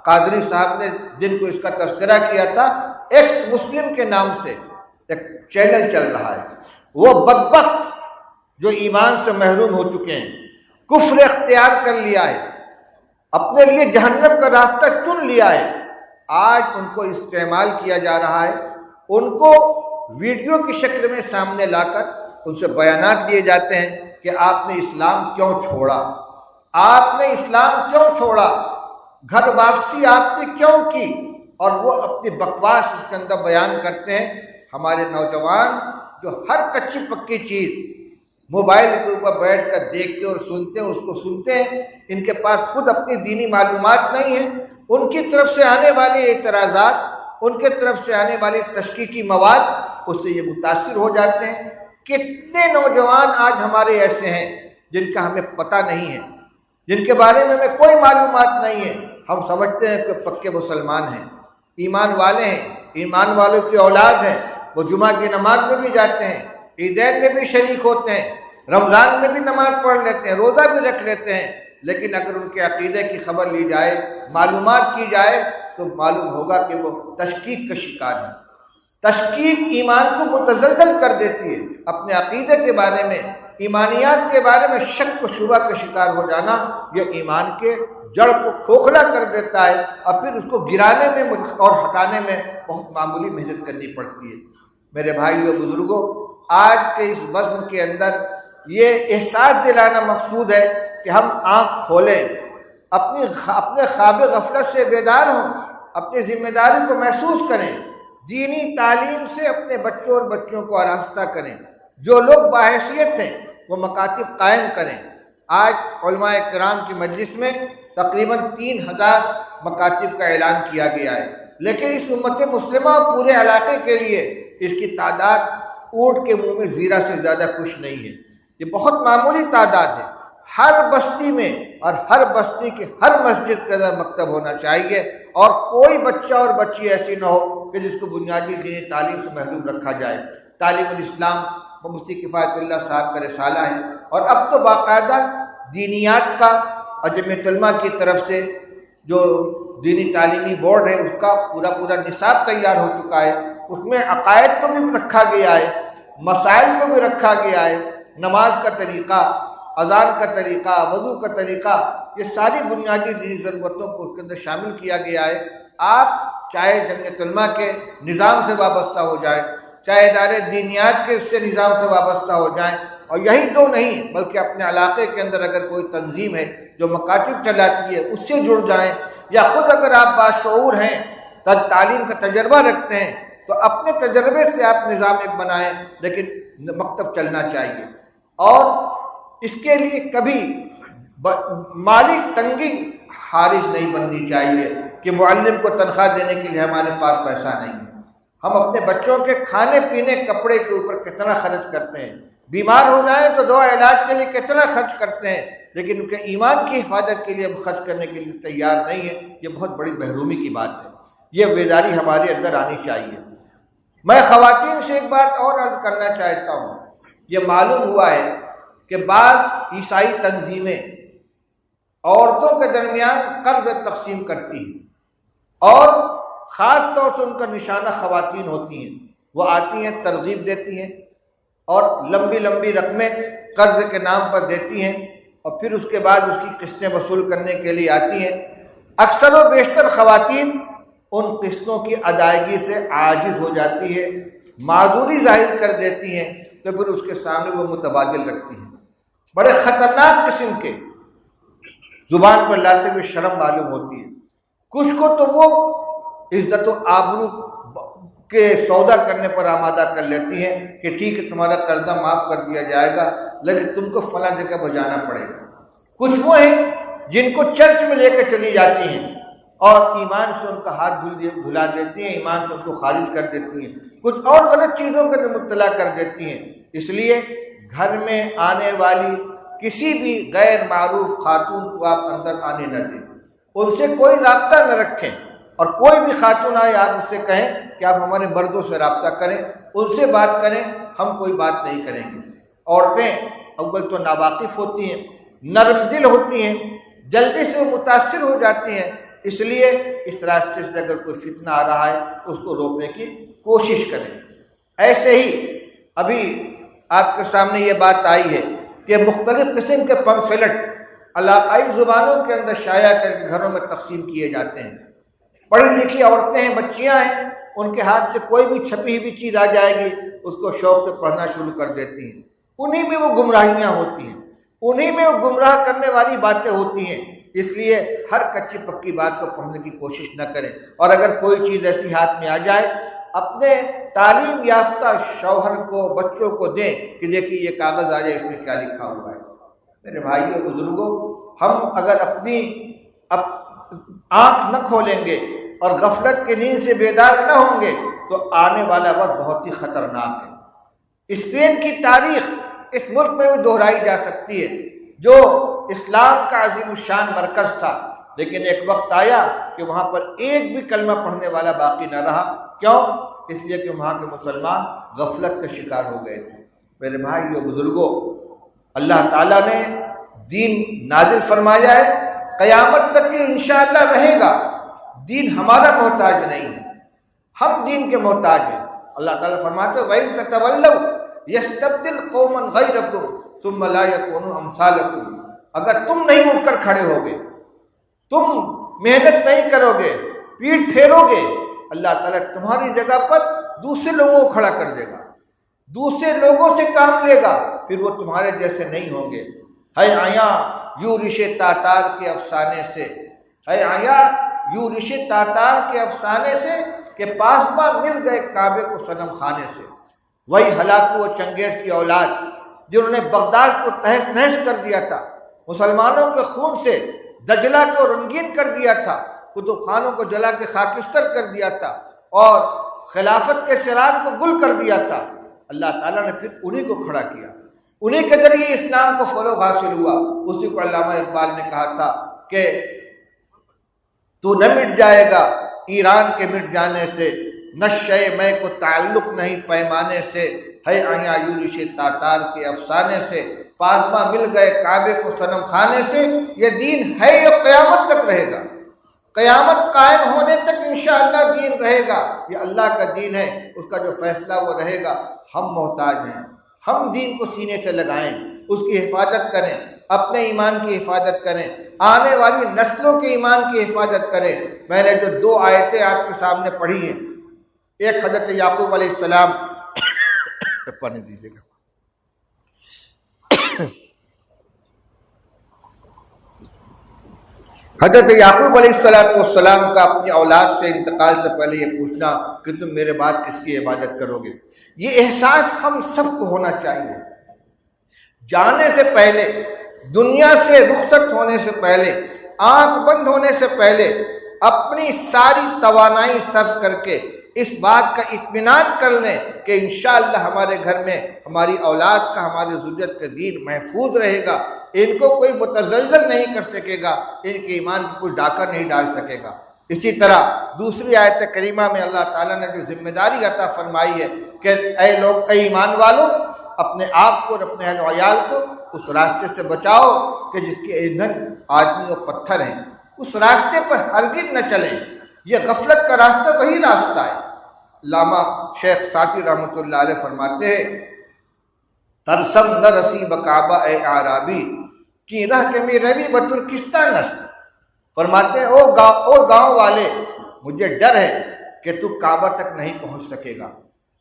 Speaker 1: قادری صاحب نے جن کو اس کا تذکرہ کیا تھا، ایکس مسلم کے نام سے ایک چینل چل رہا ہے، وہ بدبخت جو ایمان سے محروم ہو چکے ہیں، کفر اختیار کر لیا ہے، اپنے لیے جہنم کا راستہ چن لیا ہے، آج ان کو استعمال کیا جا رہا ہے، ان کو ویڈیو کی شکل میں سامنے لا کر ان سے بیانات دیے جاتے ہیں کہ آپ نے اسلام کیوں چھوڑا، آپ نے اسلام کیوں چھوڑا، گھر واپسی آپ نے کیوں کی، اور وہ اپنی بکواس اس کے اندر بیان کرتے ہیں۔ ہمارے نوجوان جو ہر کچی پکی چیز موبائل کے اوپر بیٹھ کر دیکھتے اور سنتے ہیں، اس کو سنتے ہیں، ان کے پاس خود اپنی دینی معلومات نہیں ہیں، ان کی طرف سے آنے والے اعتراضات، ان کے طرف سے آنے والی تشکیکی مواد، اس سے یہ متاثر ہو جاتے ہیں۔ کتنے نوجوان آج ہمارے ایسے ہیں جن کا ہمیں پتہ نہیں ہے، جن کے بارے میں ہمیں کوئی معلومات نہیں ہے، ہم سمجھتے ہیں کہ پکے مسلمان ہیں، ایمان والے ہیں، ایمان والوں کی اولاد ہیں، وہ جمعہ کی نماز میں بھی جاتے ہیں، عیدین میں بھی شریک ہوتے ہیں، رمضان میں بھی نماز پڑھ لیتے ہیں، روزہ بھی رکھ لیتے ہیں، لیکن اگر ان کے عقیدے کی خبر لی جائے، معلومات کی جائے، تو معلوم ہوگا کہ وہ تشکیک کا شکار ہے۔ تشکیک ایمان کو متزلزل کر دیتی ہے۔ اپنے عقیدے کے بارے میں، ایمانیات کے بارے میں شک و شبہ کا شکار ہو جانا، یہ ایمان کے جڑ کو کھوکھلا کر دیتا ہے، اور پھر اس کو گرانے میں اور ہٹانے میں بہت معمولی محنت کرنی پڑتی ہے۔ میرے بھائیو بزرگوں، آج کے اس بزم کے اندر یہ احساس دلانا مقصود ہے کہ ہم آنکھ کھولیں، اپنے خواب غفلت سے بیدار ہوں، اپنی ذمہ داری کو محسوس کریں، دینی تعلیم سے اپنے بچوں اور بچیوں کو آراستہ کریں، جو لوگ باحیثیت ہیں وہ مکاتب قائم کریں۔ آج علماء کرام کی مجلس میں تقریباً 3000 مکاتب کا اعلان کیا گیا ہے، لیکن اس امت مسلمہ اور پورے علاقے کے لیے اس کی تعداد اونٹ کے منہ میں زیرہ سے زیادہ کچھ نہیں ہے۔ یہ بہت معمولی تعداد ہے۔ ہر بستی میں اور ہر بستی کی ہر مسجد کے اندر مکتب ہونا چاہیے، اور کوئی بچہ اور بچی ایسی نہ ہو کہ جس کو بنیادی دینی تعلیم سے محروم رکھا جائے۔ تعلیم الاسلام مفتی کفایت اللہ صاحب کا رسالہ ہے، اور اب تو باقاعدہ دینیات کا اور جمعیت علماء کی طرف سے جو دینی تعلیمی بورڈ ہے اس کا پورا نصاب تیار ہو چکا ہے۔ اس میں عقائد کو بھی رکھا گیا ہے، مسائل کو بھی رکھا گیا ہے، نماز کا طریقہ، اذان کا طریقہ، وضو کا طریقہ، یہ ساری بنیادی دینی ضرورتوں کو اس کے اندر شامل کیا گیا ہے۔ آپ چاہے جمعیت علماء کے نظام سے وابستہ ہو جائیں، چاہے ادارے دینیات کے اس سے نظام سے وابستہ ہو جائیں، اور یہی دو نہیں بلکہ اپنے علاقے کے اندر اگر کوئی تنظیم ہے جو مکاتب چلاتی ہے اس سے جڑ جائیں، یا خود اگر آپ باشعور ہیں، تعلیم کا تجربہ رکھتے ہیں، تو اپنے تجربے سے آپ نظام ایک بنائیں، لیکن مکتب چلنا چاہیے۔ اور اس کے لیے کبھی مالی تنگی حارج نہیں بننی چاہیے کہ معلم کو تنخواہ دینے کے لیے ہمارے پاس پیسہ نہیں ہے۔ ہم اپنے بچوں کے کھانے پینے کپڑے کے اوپر کتنا خرچ کرتے ہیں، بیمار ہو جائیں تو دوا علاج کے لیے کتنا خرچ کرتے ہیں، لیکن ان کے ایمان کی حفاظت کے لیے ہم خرچ کرنے کے لیے تیار نہیں ہیں۔ یہ بہت بڑی محرومی کی بات ہے، یہ بیداری ہمارے اندر آنی چاہیے۔ میں خواتین سے ایک بات اور عرض کرنا چاہتا ہوں۔ یہ معلوم ہوا ہے کہ بعض عیسائی تنظیمیں عورتوں کے درمیان قرض تقسیم کرتی ہیں، اور خاص طور سے ان کا نشانہ خواتین ہوتی ہیں۔ وہ آتی ہیں، ترغیب دیتی ہیں، اور لمبی لمبی رقمیں قرض کے نام پر دیتی ہیں، اور پھر اس کے بعد اس کی قسطیں وصول کرنے کے لیے آتی ہیں۔ اکثر و بیشتر خواتین ان قسطوں کی ادائیگی سے عاجز ہو جاتی ہے، معذوری ظاہر کر دیتی ہیں، تو پھر اس کے سامنے وہ متبادل رکھتی ہیں۔ بڑے خطرناک قسم کے زبان پر لاتے ہوئے شرم معلوم ہوتی ہے۔ کچھ کو تو وہ عزت و آبرو کے سودا کرنے پر آمادہ کر لیتی ہیں کہ ٹھیک ہے تمہارا قرضہ معاف کر دیا جائے گا، لیکن تم کو فلاں جگہ بجانا پڑے گا۔ کچھ وہ ہیں جن کو چرچ میں لے کے چلی جاتی ہیں اور ایمان سے ان کا ہاتھ دھلا دیتی ہیں، ایمان سے ان کو خارج کر دیتی ہیں، کچھ اور غلط چیزوں کے مبتلا کر دیتی ہیں۔ اس لیے گھر میں آنے والی کسی بھی غیر معروف خاتون کو آپ اندر آنے نہ دیں، ان سے کوئی رابطہ نہ رکھیں، اور کوئی بھی خاتون آئے آپ اس سے کہیں کہ آپ ہمارے مردوں سے رابطہ کریں، ان سے بات کریں، ہم کوئی بات نہیں کریں گے۔ عورتیں اول تو ناواقف ہوتی ہیں، نرم دل ہوتی ہیں، جلدی سے متاثر ہو جاتی ہیں، اس لیے اس راستے سے اگر کوئی فتنہ آ رہا ہے تو اس کو روکنے کی کوشش کریں۔ ایسے ہی ابھی آپ کے سامنے یہ بات آئی ہے کہ مختلف قسم کے پمفلٹ علاقائی زبانوں کے اندر شائع کر کے گھروں میں تقسیم کیے جاتے ہیں۔ پڑھی لکھی عورتیں ہیں، بچیاں ہیں، ان کے ہاتھ سے کوئی بھی چھپی ہوئی چیز آ جائے گی اس کو شوق سے پڑھنا شروع کر دیتی ہیں۔ انہی میں وہ گمراہیاں ہوتی ہیں، انہی میں وہ گمراہ کرنے والی باتیں ہوتی ہیں۔ اس لیے ہر کچی پکی بات کو پڑھنے کی کوشش نہ کریں، اور اگر کوئی چیز ایسی ہاتھ میں آ جائے اپنے تعلیم یافتہ شوہر کو، بچوں کو دیں کہ دیکھیے یہ کاغذ آ جائے، اس میں کیا لکھا ہوا ہے۔ میرے بھائیوں بزرگوں، ہم اگر اپنی آنکھ نہ کھولیں گے اور غفلت کی نیند سے بیدار نہ ہوں گے تو آنے والا وقت بہت ہی خطرناک ہے۔ اسپین کی تاریخ اس ملک میں بھی دہرائی جا سکتی ہے، جو اسلام کا عظیم الشان مرکز تھا، لیکن ایک وقت آیا کہ وہاں پر ایک بھی کلمہ پڑھنے والا باقی نہ رہا۔ کیوں؟ اس لیے کہ وہاں کے مسلمان غفلت کا شکار ہو گئے تھے۔ میرے بھائیو بزرگوں، اللہ تعالیٰ نے دین نازل فرمایا ہے، قیامت تک کہ انشاءاللہ رہے گا۔ دین ہمارا محتاج نہیں ہے، ہم دین کے محتاج ہیں۔ اللہ تعالیٰ فرماتے ہیں وَإِن تَتَوَلَّوْا يَسْتَبْدِلْ قَوْمًا غَيْرَكُمْ ثُمَّ لَا يَكُونُوا أَمْثَالَكُمْ۔ اگر تم نہیں اٹھ کر کھڑے ہوگے، تم محنت نہیں کرو گے، پیٹھ پھیرو گے، اللہ تعالیٰ تمہاری جگہ پر دوسرے لوگوں کو کھڑا کر دے گا، دوسرے لوگوں سے کام لے گا، پھر وہ تمہارے جیسے نہیں ہوں گے۔ ہے آیا یوں رشے تاتار کے افسانے سے، ہے آیا یوں رشے تاتار کے افسانے سے کہ پاسباں مل گئے کعبے کو صنم خانے سے۔ وہی ہلاکو و چنگیز کی اولاد جنہوں نے بغداد کو تہس نہس کر دیا تھا، مسلمانوں کے خون سے دجلہ کو رنگین کر دیا تھا، کتب خانوں کو جلا کے خاکستر کر دیا تھا، اور خلافت کے چراغ کو گل کر دیا تھا۔ اللہ تعالیٰ نے پھر انہی کو کھڑا کیا، انہی کے ذریعے اسلام کو فروغ حاصل ہوا۔ اسی کو علامہ اقبال نے کہا تھا کہ تو نہ مٹ جائے گا ایران کے مٹ جانے سے، نشے میں کو تعلق نہیں پیمانے سے، ہے آیا یورش تاتار کے افسانے سے، پاسباں مل گئے کعبے کو صنم خانے سے۔ یہ دین ہے، یہ قیامت تک رہے گا، قیامت قائم ہونے تک انشاءاللہ دین رہے گا۔ یہ اللہ کا دین ہے، اس کا جو فیصلہ وہ رہے گا۔ ہم محتاج ہیں، ہم دین کو سینے سے لگائیں، اس کی حفاظت کریں، اپنے ایمان کی حفاظت کریں، آنے والی نسلوں کے ایمان کی حفاظت کریں۔ میں نے جو دو آیتیں آپ کے سامنے پڑھی ہیں، ایک حضرت یعقوب علیہ السلام پڑھنے دیجیے گا، حضرت یعقوب علیہ السلام کا اپنی اولاد سے انتقال سے پہلے یہ پوچھنا کہ تم میرے بعد کس کی عبادت کرو گے، یہ احساس ہم سب کو ہونا چاہیے۔ جانے سے پہلے، دنیا سے رخصت ہونے سے پہلے، آنکھ بند ہونے سے پہلے اپنی ساری توانائی صرف کر کے اس بات کا اطمینان کر لیں کہ انشاءاللہ ہمارے گھر میں ہماری اولاد کا، ہماری ذریت کا دین محفوظ رہے گا، ان کو کوئی متزلزل نہیں کر سکے گا، ان کے ایمان کو کوئی ڈاکہ نہیں ڈال سکے گا۔ اسی طرح دوسری آیت کریمہ میں اللہ تعالیٰ نے جو ذمہ داری عطا فرمائی ہے کہ اے لوگ، اے ایمان والو، اپنے آپ کو اور اپنے اہل و عیال کو اس راستے سے بچاؤ کہ جس کے ایندھن آدمی و پتھر ہیں، اس راستے پر ہرگز نہ چلیں۔ یہ غفلت کا راستہ وہی راستہ ہے۔ علامہ شیخ سعدی رحمۃ اللہ علیہ فرماتے ہیں ترسم نہ رسی بکعبہ اے عرابی کی رہ کے میں روی بترکستان نست۔ فرماتے ہیں او گاؤں والے، مجھے ڈر ہے کہ تو کعبہ تک نہیں پہنچ سکے گا،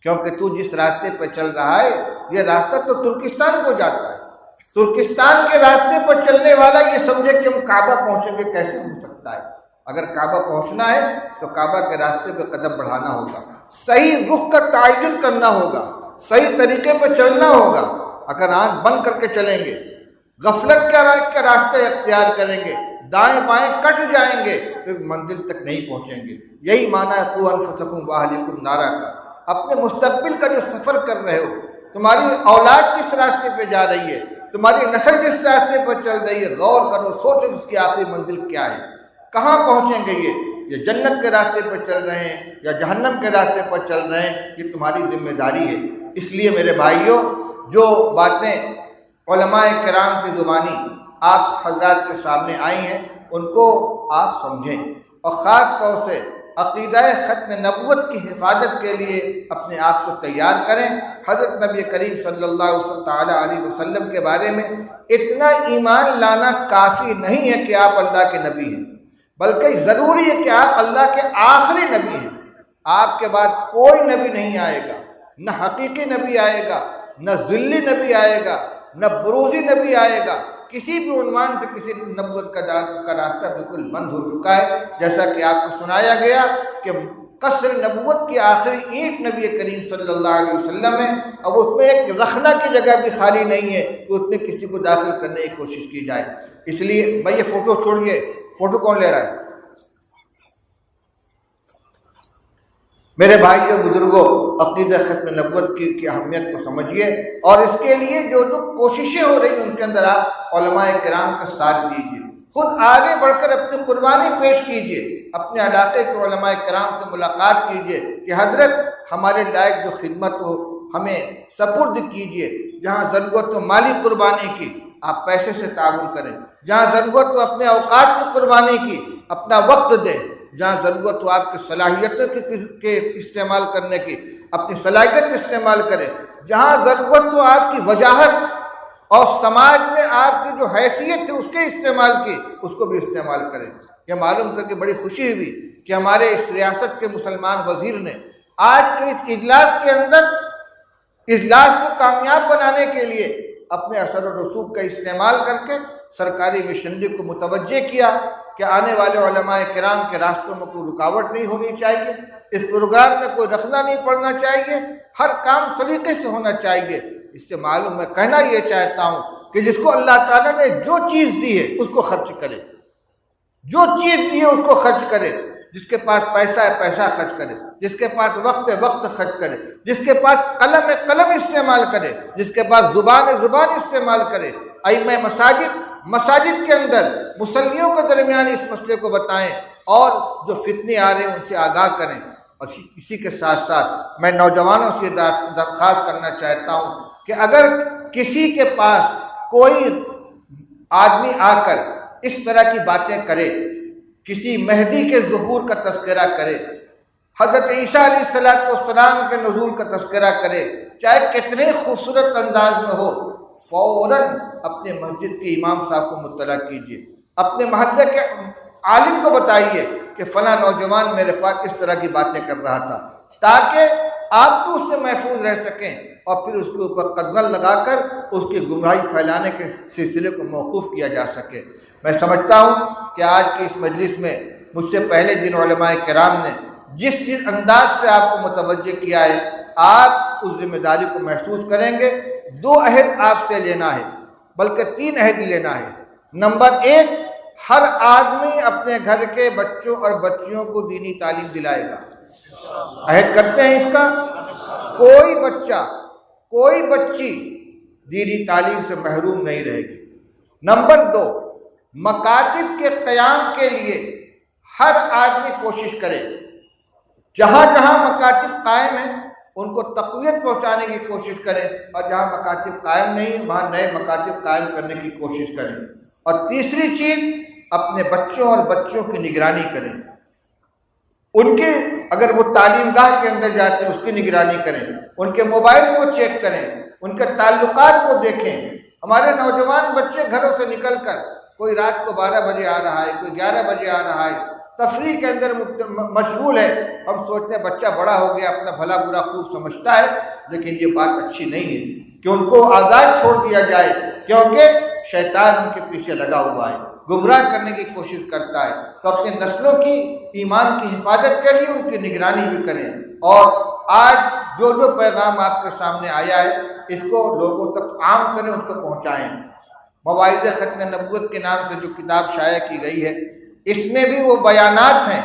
Speaker 1: کیونکہ تو جس راستے پہ چل رہا ہے یہ راستہ تو ترکستان کو جاتا ہے۔ ترکستان کے راستے پر چلنے والا یہ سمجھے کہ ہم کعبہ پہنچیں گے، کیسے ہو سکتا ہے؟ اگر کعبہ پہنچنا ہے تو کعبہ کے راستے پہ قدم بڑھانا ہوگا، صحیح رخ کا تعین کرنا ہوگا، صحیح طریقے پہ چلنا ہوگا۔ اگر آنکھ بند کر کے چلیں گے، غفلت کے راستے اختیار کریں گے، دائیں بائیں کٹ جائیں گے تو منزل تک نہیں پہنچیں گے۔ یہی معنی ہے قوا انفسکم واہلیکم نارا کا۔ اپنے مستقبل کا جو سفر کر رہے ہو، تمہاری اولاد کس راستے پہ جا رہی ہے، تمہاری نسل جس راستے پر چل رہی ہے، غور کرو، سوچو اس کی آخری منزل کیا ہے، کہاں پہنچیں گے؟ یہ جنت کے راستے پر چل رہے ہیں یا جہنم کے راستے پر چل رہے ہیں، یہ تمہاری ذمہ داری ہے۔ اس لیے میرے بھائیوں، جو باتیں علماء کرام کی زبانی آپ حضرات کے سامنے آئی ہیں ان کو آپ سمجھیں، اور خاص طور سے عقیدہ ختم نبوت کی حفاظت کے لیے اپنے آپ کو تیار کریں۔ حضرت نبی کریم صلی اللہ علیہ وسلم کے بارے میں اتنا ایمان لانا کافی نہیں ہے کہ آپ اللہ کے نبی ہیں، بلکہ ضروری ہے کہ آپ اللہ کے آخری نبی ہیں۔ آپ کے بعد کوئی نبی نہیں آئے گا، نہ حقیقی نبی آئے گا، نہ ذلی نبی آئے گا، نہ بروزی نبی آئے گا، کسی بھی عنوان سے کسی نبوت کا راستہ بالکل بند ہو چکا ہے۔ جیسا کہ آپ کو سنایا گیا کہ قصر نبوت کی آخری اینٹ نبی کریم صلی اللہ علیہ وسلم ہے، اب اس میں ایک رخنا کی جگہ بھی خالی نہیں ہے کہ اس میں کسی کو داخل کرنے کی کوشش کی جائے۔ اس لیے بھائی یہ فوٹو چھوڑیے، فوٹو کون لے رہا ہے؟ میرے بھائیوں بزرگوں، عقیدہ ختم نبوت کی اہمیت کو سمجھیے، اور اس کے لیے جو کوششیں ہو رہی ہیں ان کے اندر آپ علماء کرام کا ساتھ دیجیے، خود آگے بڑھ کر اپنی قربانی پیش کیجیے، اپنے علاقے کے علماء کرام سے ملاقات کیجیے کہ حضرت ہمارے لائق جو خدمت ہو ہمیں سپرد کیجیے۔ جہاں ضرورت ہو مالی قربانی کی آپ پیسے سے تعاون کریں، جہاں ضرورت ہو اپنے اوقات کی قربانی کی اپنا وقت دیں، جہاں ضرورت ہو آپ کی صلاحیتوں کے استعمال کرنے کی اپنی صلاحیت استعمال کریں، جہاں ضرورت ہو آپ کی وجاہت اور سماج میں آپ کی جو حیثیت ہے اس کے استعمال کی اس کو بھی استعمال کریں۔ یہ معلوم کر کے بڑی خوشی ہوئی کہ ہمارے اس ریاست کے مسلمان وزیر نے آج کے اس اجلاس کے اندر اجلاس کو کامیاب بنانے کے لیے اپنے اثر و رسوخ کا استعمال کر کے سرکاری مشنری کو متوجہ کیا کہ آنے والے علماء کرام کے راستوں میں کوئی رکاوٹ نہیں ہونی چاہیے، اس پروگرام میں کوئی رخنا نہیں پڑنا چاہیے، ہر کام سلیقے سے ہونا چاہیے۔ اس سے معلوم میں کہنا یہ چاہتا ہوں کہ جس کو اللہ تعالیٰ نے جو چیز دی ہے اس کو خرچ کرے، جو چیز دی ہے اس کو خرچ کرے، جس کے پاس پیسہ ہے پیسہ خرچ کرے، جس کے پاس وقت ہے وقت خرچ کرے، جس کے پاس قلم ہے قلم استعمال کرے، جس کے پاس زبان ہے زبان استعمال کرے۔ ائمہ مساجد کے اندر مصلیوں کے درمیان اس مسئلے کو بتائیں اور جو فتنے آ رہے ہیں ان سے آگاہ کریں۔ اور اسی کے ساتھ ساتھ میں نوجوانوں سے درخواست کرنا چاہتا ہوں کہ اگر کسی کے پاس کوئی آدمی آ کر اس طرح کی باتیں کرے، کسی مہدی کے ظہور کا تذکرہ کرے، حضرت عیسیٰ علیہ السلام کے نزول کا تذکرہ کرے، چاہے کتنے خوبصورت انداز میں ہو، فوراً اپنے مسجد کے امام صاحب کو مطلع کیجیے، اپنے محلے کے عالم کو بتائیے کہ فلاں نوجوان میرے پاس اس طرح کی باتیں کر رہا تھا، تاکہ آپ تو اس سے محفوظ رہ سکیں اور پھر اس کے اوپر قدغن لگا کر اس کی گمراہی پھیلانے کے سلسلے کو موقوف کیا جا سکے۔ میں سمجھتا ہوں کہ آج کی اس مجلس میں مجھ سے پہلے جن علماء کرام نے جس انداز سے آپ کو متوجہ کیا ہے، آپ اس ذمہ داری کو محسوس کریں گے۔ 2 عہد آپ سے لینا ہے، بلکہ 3 عہد لینا ہے۔ نمبر 1، ہر آدمی اپنے گھر کے بچوں اور بچیوں کو دینی تعلیم دلائے گا، عہد کرتے ہیں اس کا، کوئی بچہ کوئی بچی دینی تعلیم سے محروم نہیں رہے گی۔ نمبر 2، مکاتب کے قیام کے لیے ہر آدمی کوشش کرے، جہاں جہاں مکاتب قائم ہیں ان کو تقویت پہنچانے کی کوشش کریں، اور جہاں مکاتب قائم نہیں وہاں نئے مکاتب قائم کرنے کی کوشش کریں۔ اور تیسری چیز، اپنے بچوں اور بچیوں کی نگرانی کریں، ان کے اگر وہ تعلیم گاہ کے اندر جاتے ہیں اس کی نگرانی کریں، ان کے موبائل کو چیک کریں، ان کے تعلقات کو دیکھیں۔ ہمارے نوجوان بچے گھروں سے نکل کر کوئی رات کو 12 بجے آ رہا ہے، کوئی 11 بجے آ رہا ہے، تفریح کے اندر مشغول ہے۔ ہم سوچتے ہیں بچہ بڑا ہو گیا، اپنا بھلا برا خوب سمجھتا ہے، لیکن یہ بات اچھی نہیں ہے کہ ان کو آزاد چھوڑ دیا جائے، کیونکہ شیطان ان کے پیچھے لگا ہوا ہے، گمراہ کرنے کی کوشش کرتا ہے۔ تو اپنی نسلوں کی ایمان کی حفاظت کے لیے ان کی نگرانی بھی کریں، اور آج جو جو پیغام آپ کے سامنے آیا ہے اس کو لوگوں تک عام کریں، اس کو پہنچائیں۔ مواعظ ختم نبوت کے نام سے جو کتاب شائع کی گئی ہے، اس میں بھی وہ بیانات ہیں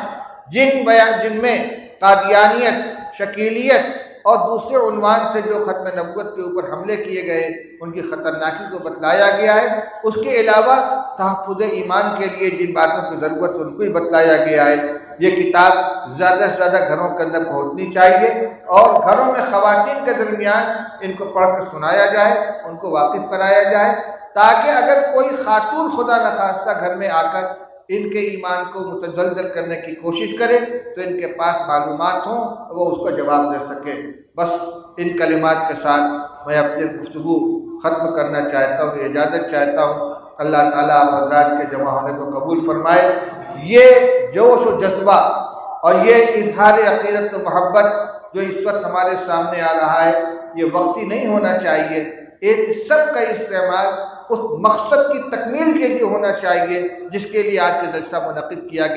Speaker 1: جن میں قادیانیت، شکیلیت اور دوسرے عنوان سے جو ختم نبوت کے اوپر حملے کیے گئے ان کی خطرناکی کو بتلایا گیا ہے۔ اس کے علاوہ تحفظ ایمان کے لیے جن باتوں کی ضرورت ان کو ہی بتلایا گیا ہے۔ یہ کتاب زیادہ سے زیادہ گھروں کے اندر پہنچنی چاہیے، اور گھروں میں خواتین کے درمیان ان کو پڑھ کر سنایا جائے، ان کو واقف کرایا جائے، تاکہ اگر کوئی خاتون خدا نخواستہ گھر میں آ کر ان کے ایمان کو متزلزل کرنے کی کوشش کرے تو ان کے پاس معلومات ہوں، وہ اس کا جواب دے سکے۔ بس ان کلمات کے ساتھ میں اپنی گفتگو ختم کرنا چاہتا ہوں، اجازت چاہتا ہوں۔ اللہ تعالیٰ آپ حضرات کے جمع ہونے کو قبول فرمائے۔ یہ جوش و جذبہ اور یہ اظہار عقیدت و محبت جو اس وقت ہمارے سامنے آ رہا ہے یہ وقتی نہیں ہونا چاہیے، ایک سب کا استعمال اس مقصد کی تکمیل کے لیے ہونا چاہیے جس کے لیے آج کا جلسہ منعقد کیا گیا۔